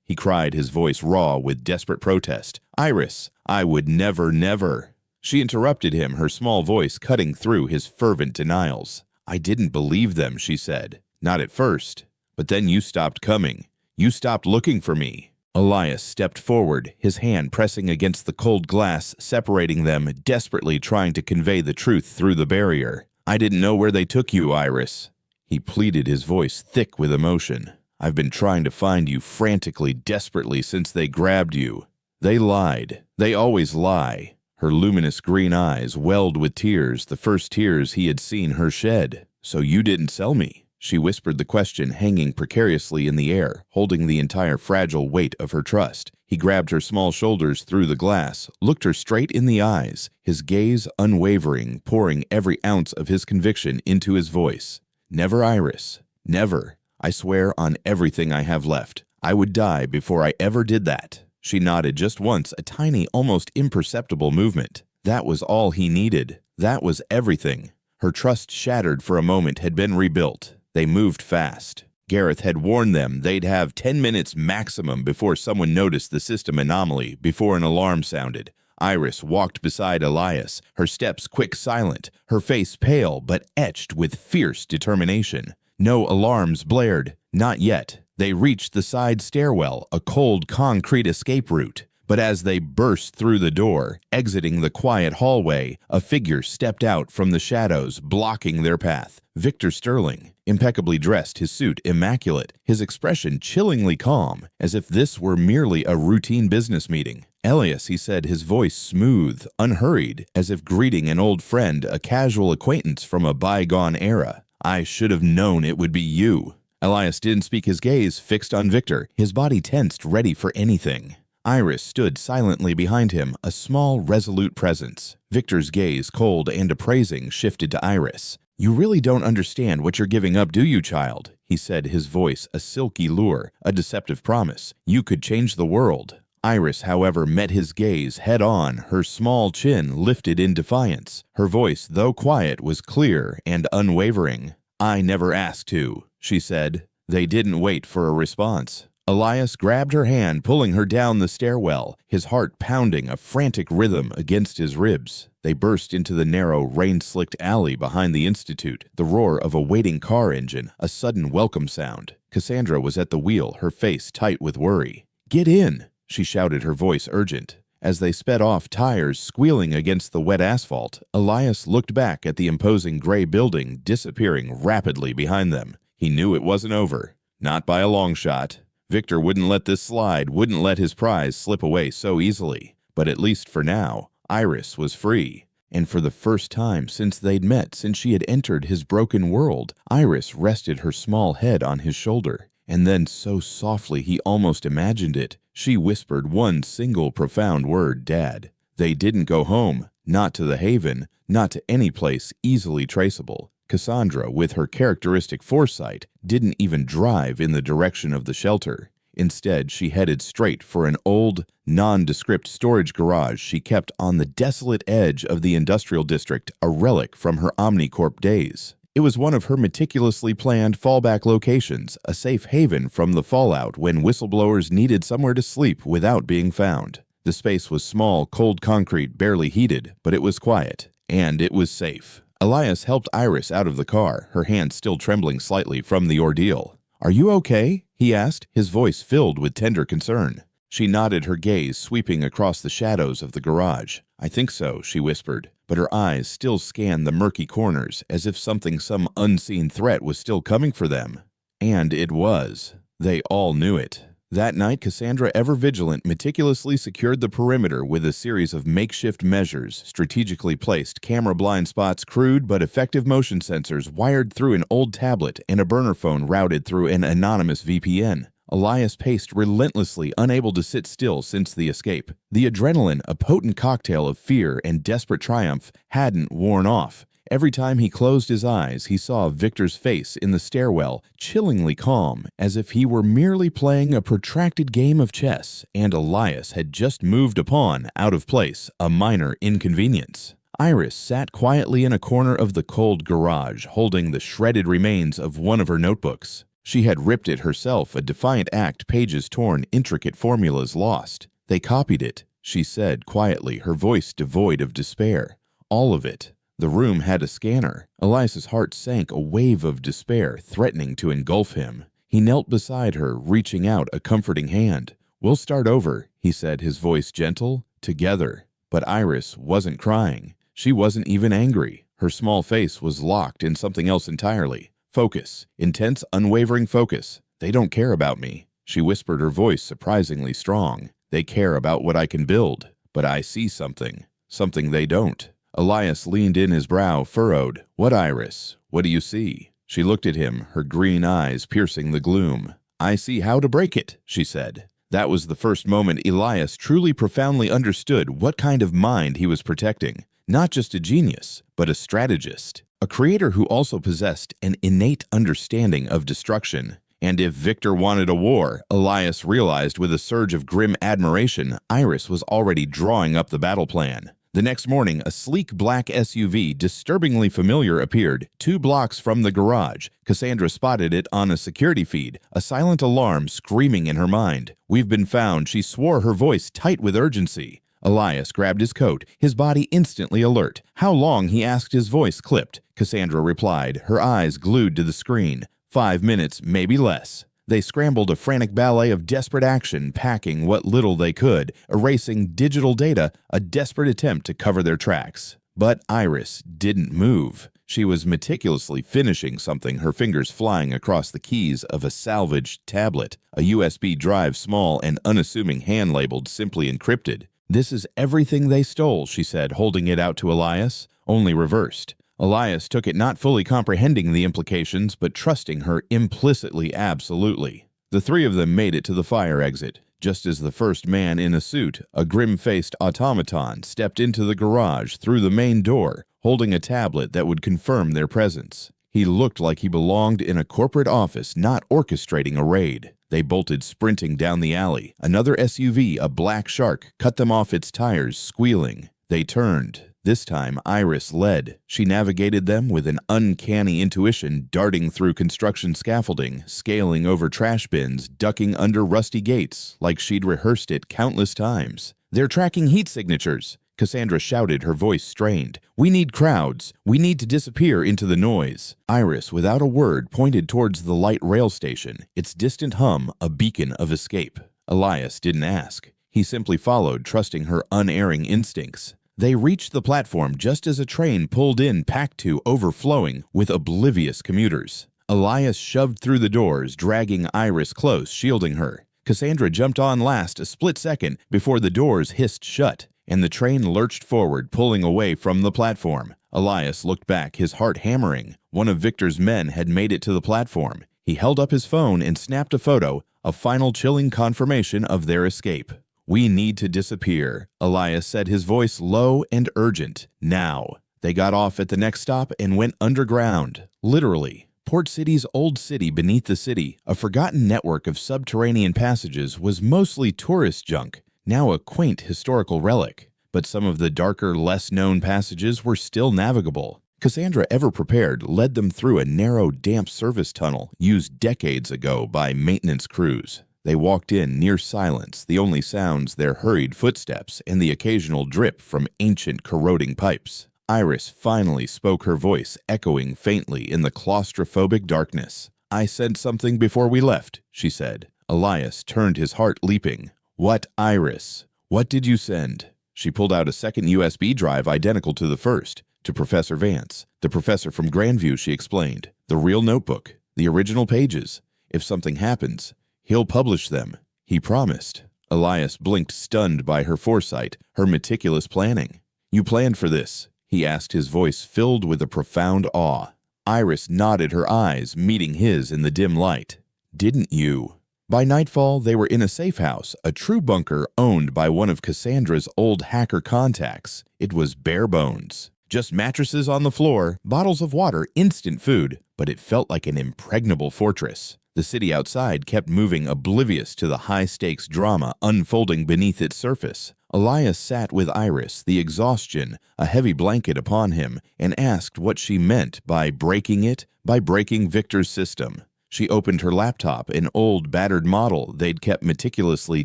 he cried, his voice raw with desperate protest. "Iris, I would never, never." She interrupted him, her small voice cutting through his fervent denials. "I didn't believe them," she said. "Not at first. But then you stopped coming. You stopped looking for me." Elias stepped forward, his hand pressing against the cold glass, separating them, desperately trying to convey the truth through the barrier. "I didn't know where they took you, Iris." He pleaded, his voice thick with emotion. "I've been trying to find you frantically, desperately since they grabbed you." "They lied. They always lie." Her luminous green eyes welled with tears, the first tears he had seen her shed. "So you didn't sell me?" She whispered the question, hanging precariously in the air, holding the entire fragile weight of her trust. He grabbed her small shoulders through the glass, looked her straight in the eyes, his gaze unwavering, pouring every ounce of his conviction into his voice. "Never, Iris. Never. I swear on everything I have left. I would die before I ever did that." She nodded just once, a tiny, almost imperceptible movement. That was all he needed. That was everything. Her trust, shattered for a moment, had been rebuilt. They moved fast. Gareth had warned them they'd have 10 minutes maximum before someone noticed the system anomaly, before an alarm sounded. Iris walked beside Elias, her steps quick, silent, her face pale but etched with fierce determination. No alarms blared. Not yet. They reached the side stairwell, a cold concrete escape route. But as they burst through the door, exiting the quiet hallway, a figure stepped out from the shadows, blocking their path. Victor Sterling, impeccably dressed, his suit immaculate, his expression chillingly calm, as if this were merely a routine business meeting. "Elias," he said, his voice smooth, unhurried, as if greeting an old friend, a casual acquaintance from a bygone era. "I should have known it would be you." Elias didn't speak, his gaze fixed on Victor, his body tensed, ready for anything. Iris stood silently behind him, a small, resolute presence. Victor's gaze, cold and appraising, shifted to Iris. "You really don't understand what you're giving up, do you, child?" he said, his voice a silky lure, a deceptive promise. "You could change the world." Iris, however, met his gaze head on, her small chin lifted in defiance. Her voice, though quiet, was clear and unwavering. "I never asked to," she said. They didn't wait for a response. Elias grabbed her hand, pulling her down the stairwell, his heart pounding a frantic rhythm against his ribs. They burst into the narrow, rain-slicked alley behind the Institute, the roar of a waiting car engine, a sudden welcome sound. Cassandra was at the wheel, her face tight with worry. "Get in!" she shouted, her voice urgent. As they sped off, tires squealing against the wet asphalt, Elias looked back at the imposing gray building disappearing rapidly behind them. He knew it wasn't over. Not by a long shot. Victor wouldn't let this slide, wouldn't let his prize slip away so easily. But at least for now, Iris was free. And for the first time since they'd met, since she had entered his broken world, Iris rested her small head on his shoulder. And then, so softly he almost imagined it, she whispered one single profound word, "Dad." They didn't go home, not to the Haven, not to any place easily traceable. Cassandra, with her characteristic foresight, didn't even drive in the direction of the shelter. Instead, she headed straight for an old, nondescript storage garage she kept on the desolate edge of the industrial district, a relic from her Omnicorp days. It was one of her meticulously planned fallback locations, a safe haven from the fallout when whistleblowers needed somewhere to sleep without being found. The space was small, cold concrete, barely heated, but it was quiet, and it was safe. Elias helped Iris out of the car, her hands still trembling slightly from the ordeal. "Are you okay?" he asked, his voice filled with tender concern. She nodded, her gaze sweeping across the shadows of the garage. "I think so," she whispered, but her eyes still scanned the murky corners as if some unseen threat was still coming for them. And it was. They all knew it. That night, Cassandra, ever vigilant, meticulously secured the perimeter with a series of makeshift measures, strategically placed camera blind spots, crude but effective motion sensors wired through an old tablet, and a burner phone routed through an anonymous VPN. Elias paced relentlessly, unable to sit still since the escape. The adrenaline, a potent cocktail of fear and desperate triumph, hadn't worn off. Every time he closed his eyes, he saw Victor's face in the stairwell, chillingly calm, as if he were merely playing a protracted game of chess, and Elias had just moved upon, out of place, a minor inconvenience. Iris sat quietly in a corner of the cold garage, holding the shredded remains of one of her notebooks. She had ripped it herself, a defiant act, pages torn, intricate formulas lost. They copied it, she said quietly, her voice devoid of despair. All of it. The room had a scanner. Elias's heart sank, a wave of despair threatening to engulf him. He knelt beside her, reaching out a comforting hand. "We'll start over," he said, his voice gentle. "Together." But Iris wasn't crying. She wasn't even angry. Her small face was locked in something else entirely. Focus. Intense, unwavering focus. "They don't care about me," she whispered, her voice surprisingly strong. "They care about what I can build. But I see something. Something they don't." Elias leaned in, his brow furrowed. "What, Iris? What do you see?" She looked at him, her green eyes piercing the gloom. "I see how to break it," she said. That was the first moment Elias truly profoundly understood what kind of mind he was protecting. Not just a genius, but a strategist. A creator who also possessed an innate understanding of destruction. And if Victor wanted a war, Elias realized with a surge of grim admiration, Iris was already drawing up the battle plan. The next morning, a sleek black SUV, disturbingly familiar, appeared 2 blocks from the garage. Cassandra spotted it on a security feed, a silent alarm screaming in her mind. "We've been found," she swore, her voice tight with urgency. Elias grabbed his coat, his body instantly alert. "How long?" he asked, his voice clipped. Cassandra replied, her eyes glued to the screen. 5 minutes, maybe less." They scrambled, a frantic ballet of desperate action, packing what little they could, erasing digital data, a desperate attempt to cover their tracks. But Iris didn't move. She was meticulously finishing something, her fingers flying across the keys of a salvaged tablet, a USB drive, small and unassuming, hand-labeled, simply encrypted. "This is everything they stole," she said, holding it out to Elias, only reversed. Elias took it, not fully comprehending the implications, but trusting her implicitly, absolutely. The 3 of them made it to the fire exit, just as the first man in a suit, a grim-faced automaton, stepped into the garage through the main door, holding a tablet that would confirm their presence. He looked like he belonged in a corporate office, not orchestrating a raid. They bolted, sprinting down the alley. Another SUV, a black shark, cut them off its tires, squealing. They turned. This time, Iris led. She navigated them with an uncanny intuition, darting through construction scaffolding, scaling over trash bins, ducking under rusty gates, like she'd rehearsed it countless times. "They're tracking heat signatures," Cassandra shouted, her voice strained. "We need crowds. We need to disappear into the noise." Iris, without a word, pointed towards the light rail station, its distant hum a beacon of escape. Elias didn't ask. He simply followed, trusting her unerring instincts. They reached the platform just as a train pulled in, packed to overflowing with oblivious commuters. Elias shoved through the doors, dragging Iris close, shielding her. Cassandra jumped on last, a split second before the doors hissed shut, and the train lurched forward, pulling away from the platform. Elias looked back, his heart hammering. One of Victor's men had made it to the platform. He held up his phone and snapped a photo, a final chilling confirmation of their escape. "We need to disappear," Elias said, his voice low and urgent. "Now." They got off at the next stop and went underground. Literally. Port City's old city beneath the city, a forgotten network of subterranean passages, was mostly tourist junk, now a quaint historical relic. But some of the darker, less-known passages were still navigable. Cassandra, ever prepared, led them through a narrow, damp service tunnel used decades ago by maintenance crews. They walked in near silence, the only sounds their hurried footsteps and the occasional drip from ancient corroding pipes. Iris finally spoke, her voice echoing faintly in the claustrophobic darkness. "I sent something before we left," she said. Elias turned, his heart leaping. "What, Iris? What did you send?" She pulled out a second USB drive identical to the first. "To Professor Vance. The professor from Grandview," she explained. "The real notebook. The original pages. If something happens, he'll publish them. he promised. Elias blinked, stunned by her foresight, her meticulous planning. "You planned for this?" he asked, his voice filled with a profound awe. Iris nodded, her eyes meeting his in the dim light. "Didn't you?" By nightfall, they were in a safe house, a true bunker owned by one of Cassandra's old hacker contacts. It was bare bones. Just mattresses on the floor, bottles of water, instant food, but it felt like an impregnable fortress. The city outside kept moving, oblivious to the high-stakes drama unfolding beneath its surface. Elias sat with Iris, the exhaustion, a heavy blanket upon him, and asked what she meant by breaking it, by breaking Victor's system. She opened her laptop, an old, battered model they'd kept meticulously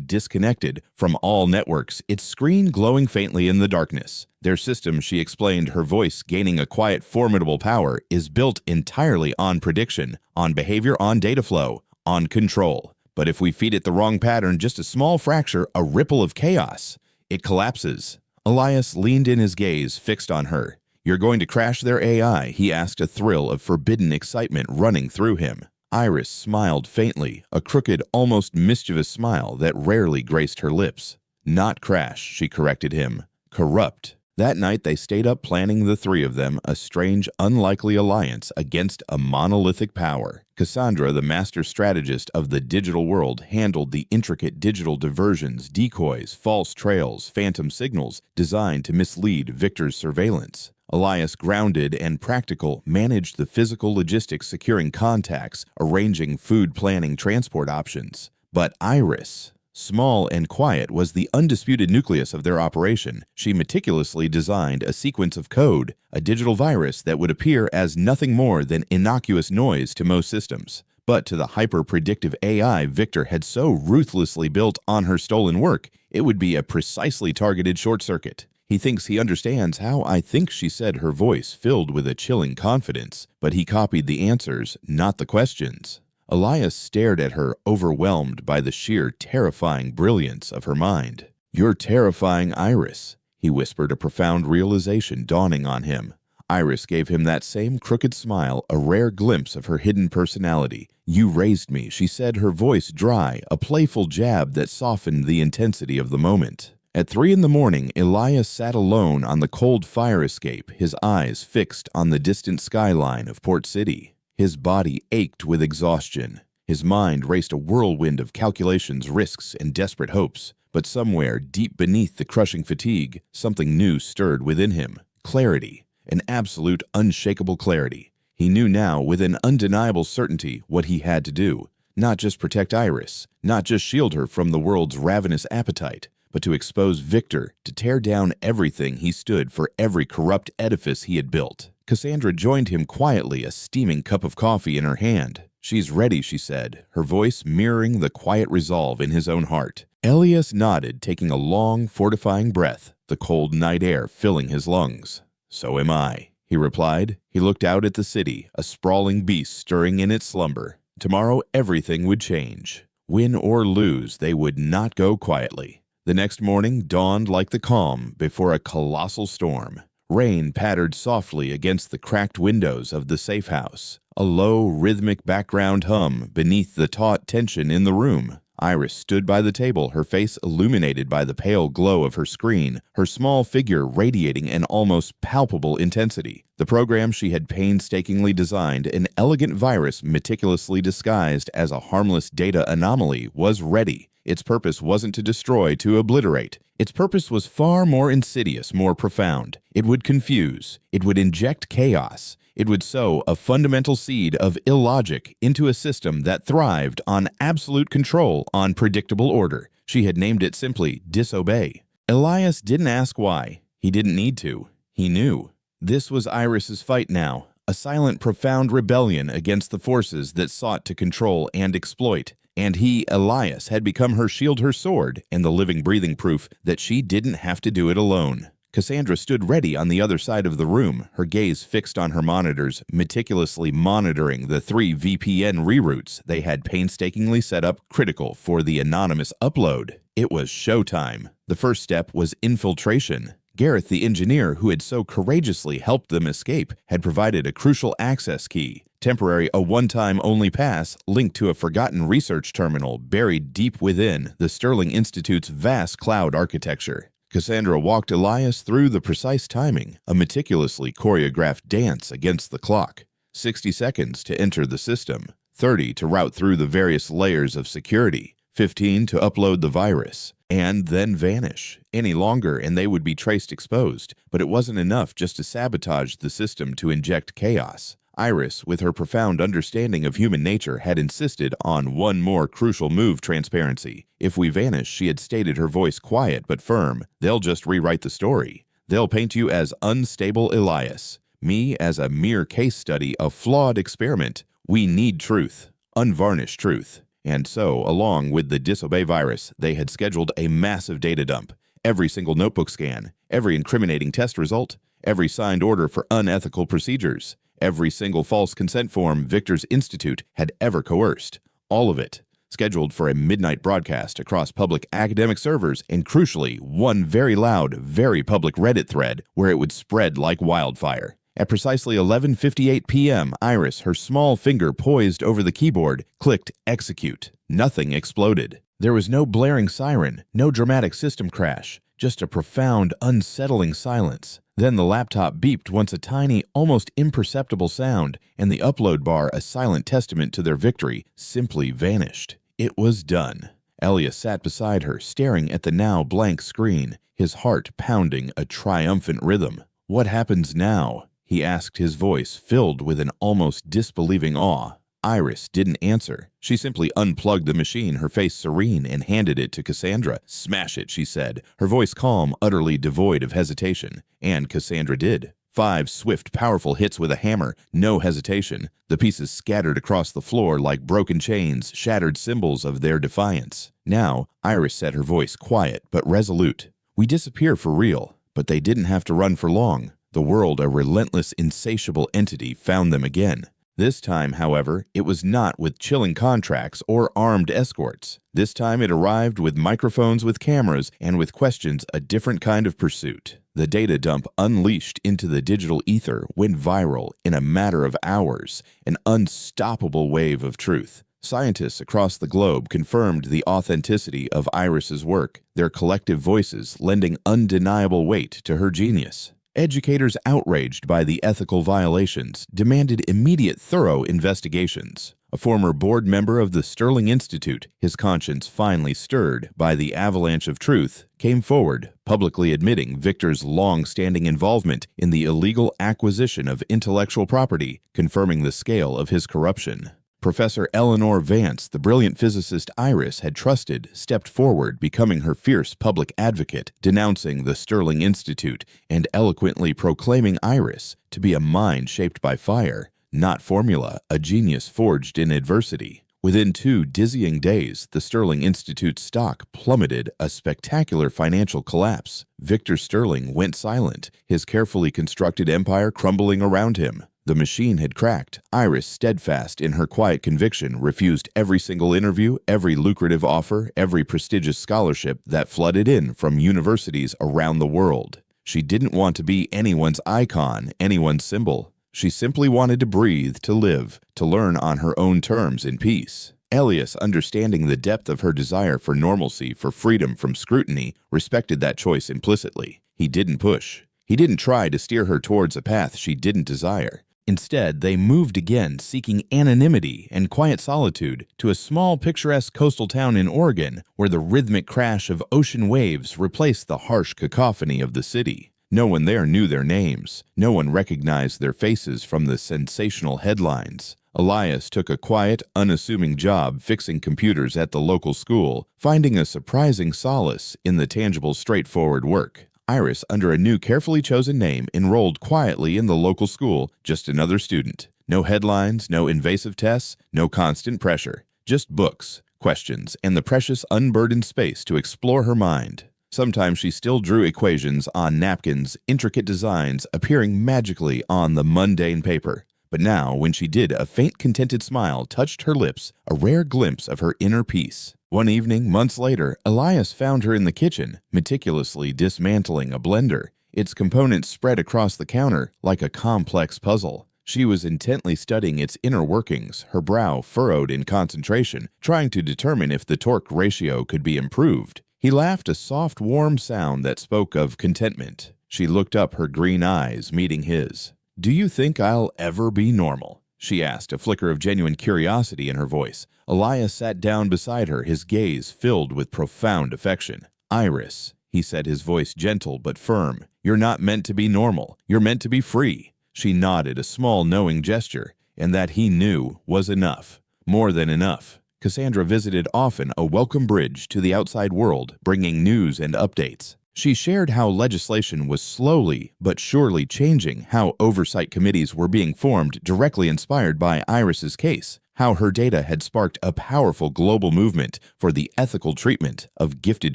disconnected from all networks, its screen glowing faintly in the darkness. Their system, she explained, her voice gaining a quiet, formidable power, is built entirely on prediction, on behavior, on data flow, on control. But if we feed it the wrong pattern, just a small fracture, a ripple of chaos, it collapses. Elias leaned in, his gaze fixed on her. "You're going to crash their AI?" he asked, a thrill of forbidden excitement running through him. Iris smiled faintly, a crooked, almost mischievous smile that rarely graced her lips. "Not crash," she corrected him. "Corrupt." That night they stayed up planning, the three of them, a strange, unlikely alliance against a monolithic power. Cassandra, the master strategist of the digital world, handled the intricate digital diversions, decoys, false trails, phantom signals designed to mislead Victor's surveillance. Elias, grounded and practical, managed the physical logistics, securing contacts, arranging food, planning transport options. But Iris, small and quiet, was the undisputed nucleus of their operation. She meticulously designed a sequence of code, a digital virus that would appear as nothing more than innocuous noise to most systems. But to the hyper-predictive AI Victor had so ruthlessly built on her stolen work, it would be a precisely targeted short circuit. "He thinks he understands how I think," she said, her voice filled with a chilling confidence. But he copied the answers, not the questions. Elias stared at her, overwhelmed by the sheer, terrifying brilliance of her mind. "You're terrifying, Iris," he whispered, a profound realization dawning on him. Iris gave him that same crooked smile, a rare glimpse of her hidden personality. "You raised me," she said, her voice dry, a playful jab that softened the intensity of the moment. At 3 a.m, Elias sat alone on the cold fire escape, his eyes fixed on the distant skyline of Port City. His body ached with exhaustion. His mind raced a whirlwind of calculations, risks, and desperate hopes. But somewhere, deep beneath the crushing fatigue, something new stirred within him. Clarity. An absolute, unshakable clarity. He knew now, with an undeniable certainty, what he had to do. Not just protect Iris, not just shield her from the world's ravenous appetite, but to expose Victor, to tear down everything he stood for, every corrupt edifice he had built. Cassandra joined him quietly, a steaming cup of coffee in her hand. "She's ready," she said, her voice mirroring the quiet resolve in his own heart. Elias nodded, taking a long, fortifying breath, the cold night air filling his lungs. "So am I," he replied. He looked out at the city, a sprawling beast stirring in its slumber. Tomorrow everything would change. Win or lose, they would not go quietly. The next morning dawned like the calm before a colossal storm. Rain pattered softly against the cracked windows of the safe house, a low, rhythmic background hum beneath the taut tension in the room. Iris stood by the table, her face illuminated by the pale glow of her screen, her small figure radiating an almost palpable intensity. The program she had painstakingly designed, an elegant virus meticulously disguised as a harmless data anomaly, was ready. Its purpose wasn't to destroy, to obliterate. Its purpose was far more insidious, more profound. It would confuse. It would inject chaos. It would sow a fundamental seed of illogic into a system that thrived on absolute control, on predictable order. She had named it simply Disobey. Elias didn't ask why. He didn't need to. He knew. This was Iris's fight now, a silent, profound rebellion against the forces that sought to control and exploit. And he, Elias, had become her shield, her sword, and the living, breathing proof that she didn't have to do it alone. Cassandra stood ready on the other side of the room, her gaze fixed on her monitors, meticulously monitoring the 3 VPN reroutes they had painstakingly set up, critical for the anonymous upload. It was showtime. The first step was infiltration. Gareth, the engineer who had so courageously helped them escape, had provided a crucial access key. Temporary, a one-time only pass linked to a forgotten research terminal buried deep within the Sterling Institute's vast cloud architecture. Cassandra walked Elias through the precise timing, a meticulously choreographed dance against the clock. 60 seconds to enter the system, 30 to route through the various layers of security, 15 to upload the virus, and then vanish. Any longer and they would be traced exposed, but it wasn't enough just to sabotage the system to inject chaos. Iris, with her profound understanding of human nature, had insisted on one more crucial move: transparency. If we vanish, she had stated, her voice quiet but firm, they'll just rewrite the story. They'll paint you as unstable Elias, me as a mere case study, a flawed experiment. We need truth, unvarnished truth. And so, along with the disobey virus, they had scheduled a massive data dump. Every single notebook scan, every incriminating test result, every signed order for unethical procedures, every single false consent form Victor's Institute had ever coerced. All of it, scheduled for a midnight broadcast across public academic servers, and crucially, one very loud, very public Reddit thread where it would spread like wildfire. At precisely 11:58 p.m., Iris, her small finger poised over the keyboard, clicked execute. Nothing exploded. There was no blaring siren, no dramatic system crash, just a profound, unsettling silence. Then the laptop beeped once, a tiny, almost imperceptible sound, and the upload bar, a silent testament to their victory, simply vanished. It was done. Elias sat beside her, staring at the now blank screen, his heart pounding a triumphant rhythm. "What happens now?" he asked, his voice filled with an almost disbelieving awe. Iris didn't answer. She simply unplugged the machine, her face serene, and handed it to Cassandra. "Smash it," she said, her voice calm, utterly devoid of hesitation. And Cassandra did. 5 swift, powerful hits with a hammer, no hesitation. The pieces scattered across the floor like broken chains, shattered symbols of their defiance. Now, Iris said, her voice quiet but resolute. "We disappear for real, but they didn't have to run for long. The world, a relentless, insatiable entity, found them again. This time, however, it was not with chilling contracts or armed escorts. This time it arrived with microphones, with cameras, and with questions, a different kind of pursuit. The data dump unleashed into the digital ether went viral in a matter of hours, an unstoppable wave of truth. Scientists across the globe confirmed the authenticity of Iris's work, their collective voices lending undeniable weight to her genius. Educators, outraged by the ethical violations, demanded immediate, thorough investigations. A former board member of the Sterling Institute, his conscience finally stirred by the avalanche of truth, came forward, publicly admitting Victor's long-standing involvement in the illegal acquisition of intellectual property, confirming the scale of his corruption. Professor Eleanor Vance, the brilliant physicist Iris had trusted, stepped forward, becoming her fierce public advocate, denouncing the Sterling Institute and eloquently proclaiming Iris to be a mind shaped by fire, not formula, a genius forged in adversity. Within 2 dizzying days, the Sterling Institute's stock plummeted, a spectacular financial collapse. Victor Sterling went silent, his carefully constructed empire crumbling around him. The machine had cracked. Iris, steadfast in her quiet conviction, refused every single interview, every lucrative offer, every prestigious scholarship that flooded in from universities around the world. She didn't want to be anyone's icon, anyone's symbol. She simply wanted to breathe, to live, to learn on her own terms in peace. Elias, understanding the depth of her desire for normalcy, for freedom from scrutiny, respected that choice implicitly. He didn't push. He didn't try to steer her towards a path she didn't desire. Instead, they moved again, seeking anonymity and quiet solitude, to a small, picturesque coastal town in Oregon, where the rhythmic crash of ocean waves replaced the harsh cacophony of the city. No one there knew their names. No one recognized their faces from the sensational headlines. Elias took a quiet, unassuming job fixing computers at the local school, finding a surprising solace in the tangible, straightforward work. Iris, under a new, carefully chosen name, enrolled quietly in the local school, just another student. No headlines, no invasive tests, no constant pressure. Just books, questions, and the precious, unburdened space to explore her mind. Sometimes she still drew equations on napkins, intricate designs appearing magically on the mundane paper. But now, when she did, a faint, contented smile touched her lips, a rare glimpse of her inner peace. One evening, months later, Elias found her in the kitchen, meticulously dismantling a blender, its components spread across the counter like a complex puzzle. She was intently studying its inner workings, her brow furrowed in concentration, trying to determine if the torque ratio could be improved. He laughed, a soft, warm sound that spoke of contentment. She looked up, her green eyes meeting his. "Do you think I'll ever be normal?" she asked, a flicker of genuine curiosity in her voice. Elias sat down beside her, his gaze filled with profound affection. "Iris," he said, his voice gentle but firm, "you're not meant to be normal. You're meant to be free." She nodded, a small knowing gesture, and that he knew was enough. More than enough. Cassandra visited often, a welcome bridge to the outside world, bringing news and updates. She shared how legislation was slowly but surely changing, how oversight committees were being formed directly inspired by Iris's case, how her data had sparked a powerful global movement for the ethical treatment of gifted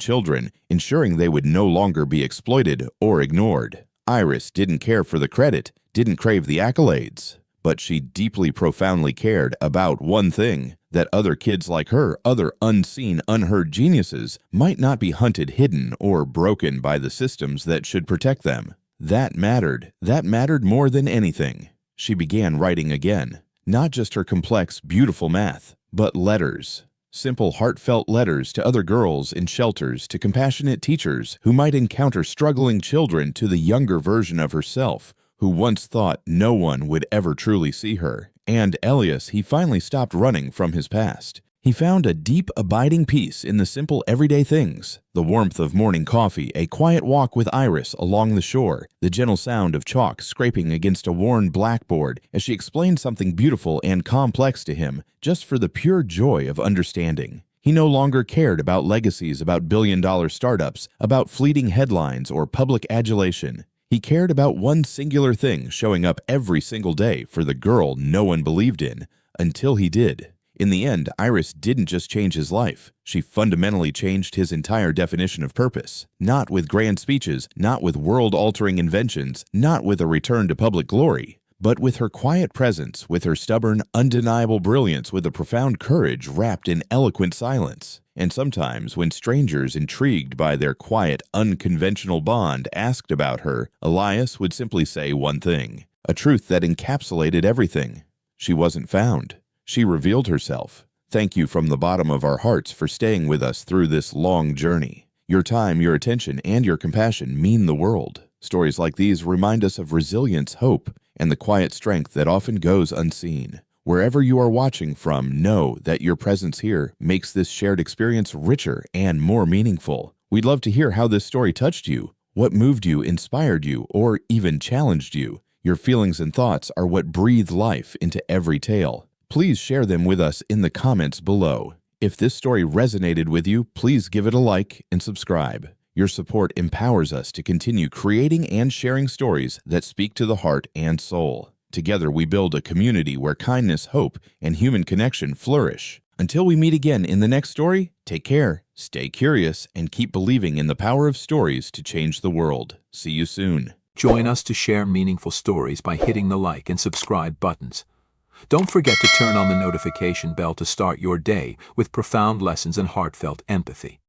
children, ensuring they would no longer be exploited or ignored. Iris didn't care for the credit, didn't crave the accolades, but she deeply, profoundly cared about one thing: that other kids like her, other unseen, unheard geniuses, might not be hunted, hidden, or broken by the systems that should protect them. That mattered more than anything. She began writing again, not just her complex, beautiful math, but letters. Simple, heartfelt letters to other girls in shelters, to compassionate teachers who might encounter struggling children, to the younger version of herself, who once thought no one would ever truly see her. And Elias, he finally stopped running from his past. He found a deep, abiding peace in the simple, everyday things: the warmth of morning coffee, a quiet walk with Iris along the shore, the gentle sound of chalk scraping against a worn blackboard as she explained something beautiful and complex to him, just for the pure joy of understanding. He no longer cared about legacies, about billion-dollar startups, about fleeting headlines or public adulation. He cared about one singular thing, showing up every single day for the girl no one believed in, until he did. In the end, Iris didn't just change his life. She fundamentally changed his entire definition of purpose. Not with grand speeches, not with world-altering inventions, not with a return to public glory, but with her quiet presence, with her stubborn, undeniable brilliance, with a profound courage wrapped in eloquent silence. And sometimes, when strangers, intrigued by their quiet, unconventional bond, asked about her, Elias would simply say one thing, a truth that encapsulated everything: she wasn't found. She revealed herself. Thank you from the bottom of our hearts for staying with us through this long journey. Your time, your attention, and your compassion mean the world. Stories like these remind us of resilience, hope, and the quiet strength that often goes unseen. Wherever you are watching from, know that your presence here makes this shared experience richer and more meaningful. We'd love to hear how this story touched you, what moved you, inspired you, or even challenged you. Your feelings and thoughts are what breathe life into every tale. Please share them with us in the comments below. If this story resonated with you, please give it a like and subscribe. Your support empowers us to continue creating and sharing stories that speak to the heart and soul. Together we build a community where kindness, hope, and human connection flourish. Until we meet again in the next story, take care, stay curious, and keep believing in the power of stories to change the world. See you soon. Join us to share meaningful stories by hitting the like and subscribe buttons. Don't forget to turn on the notification bell to start your day with profound lessons and heartfelt empathy.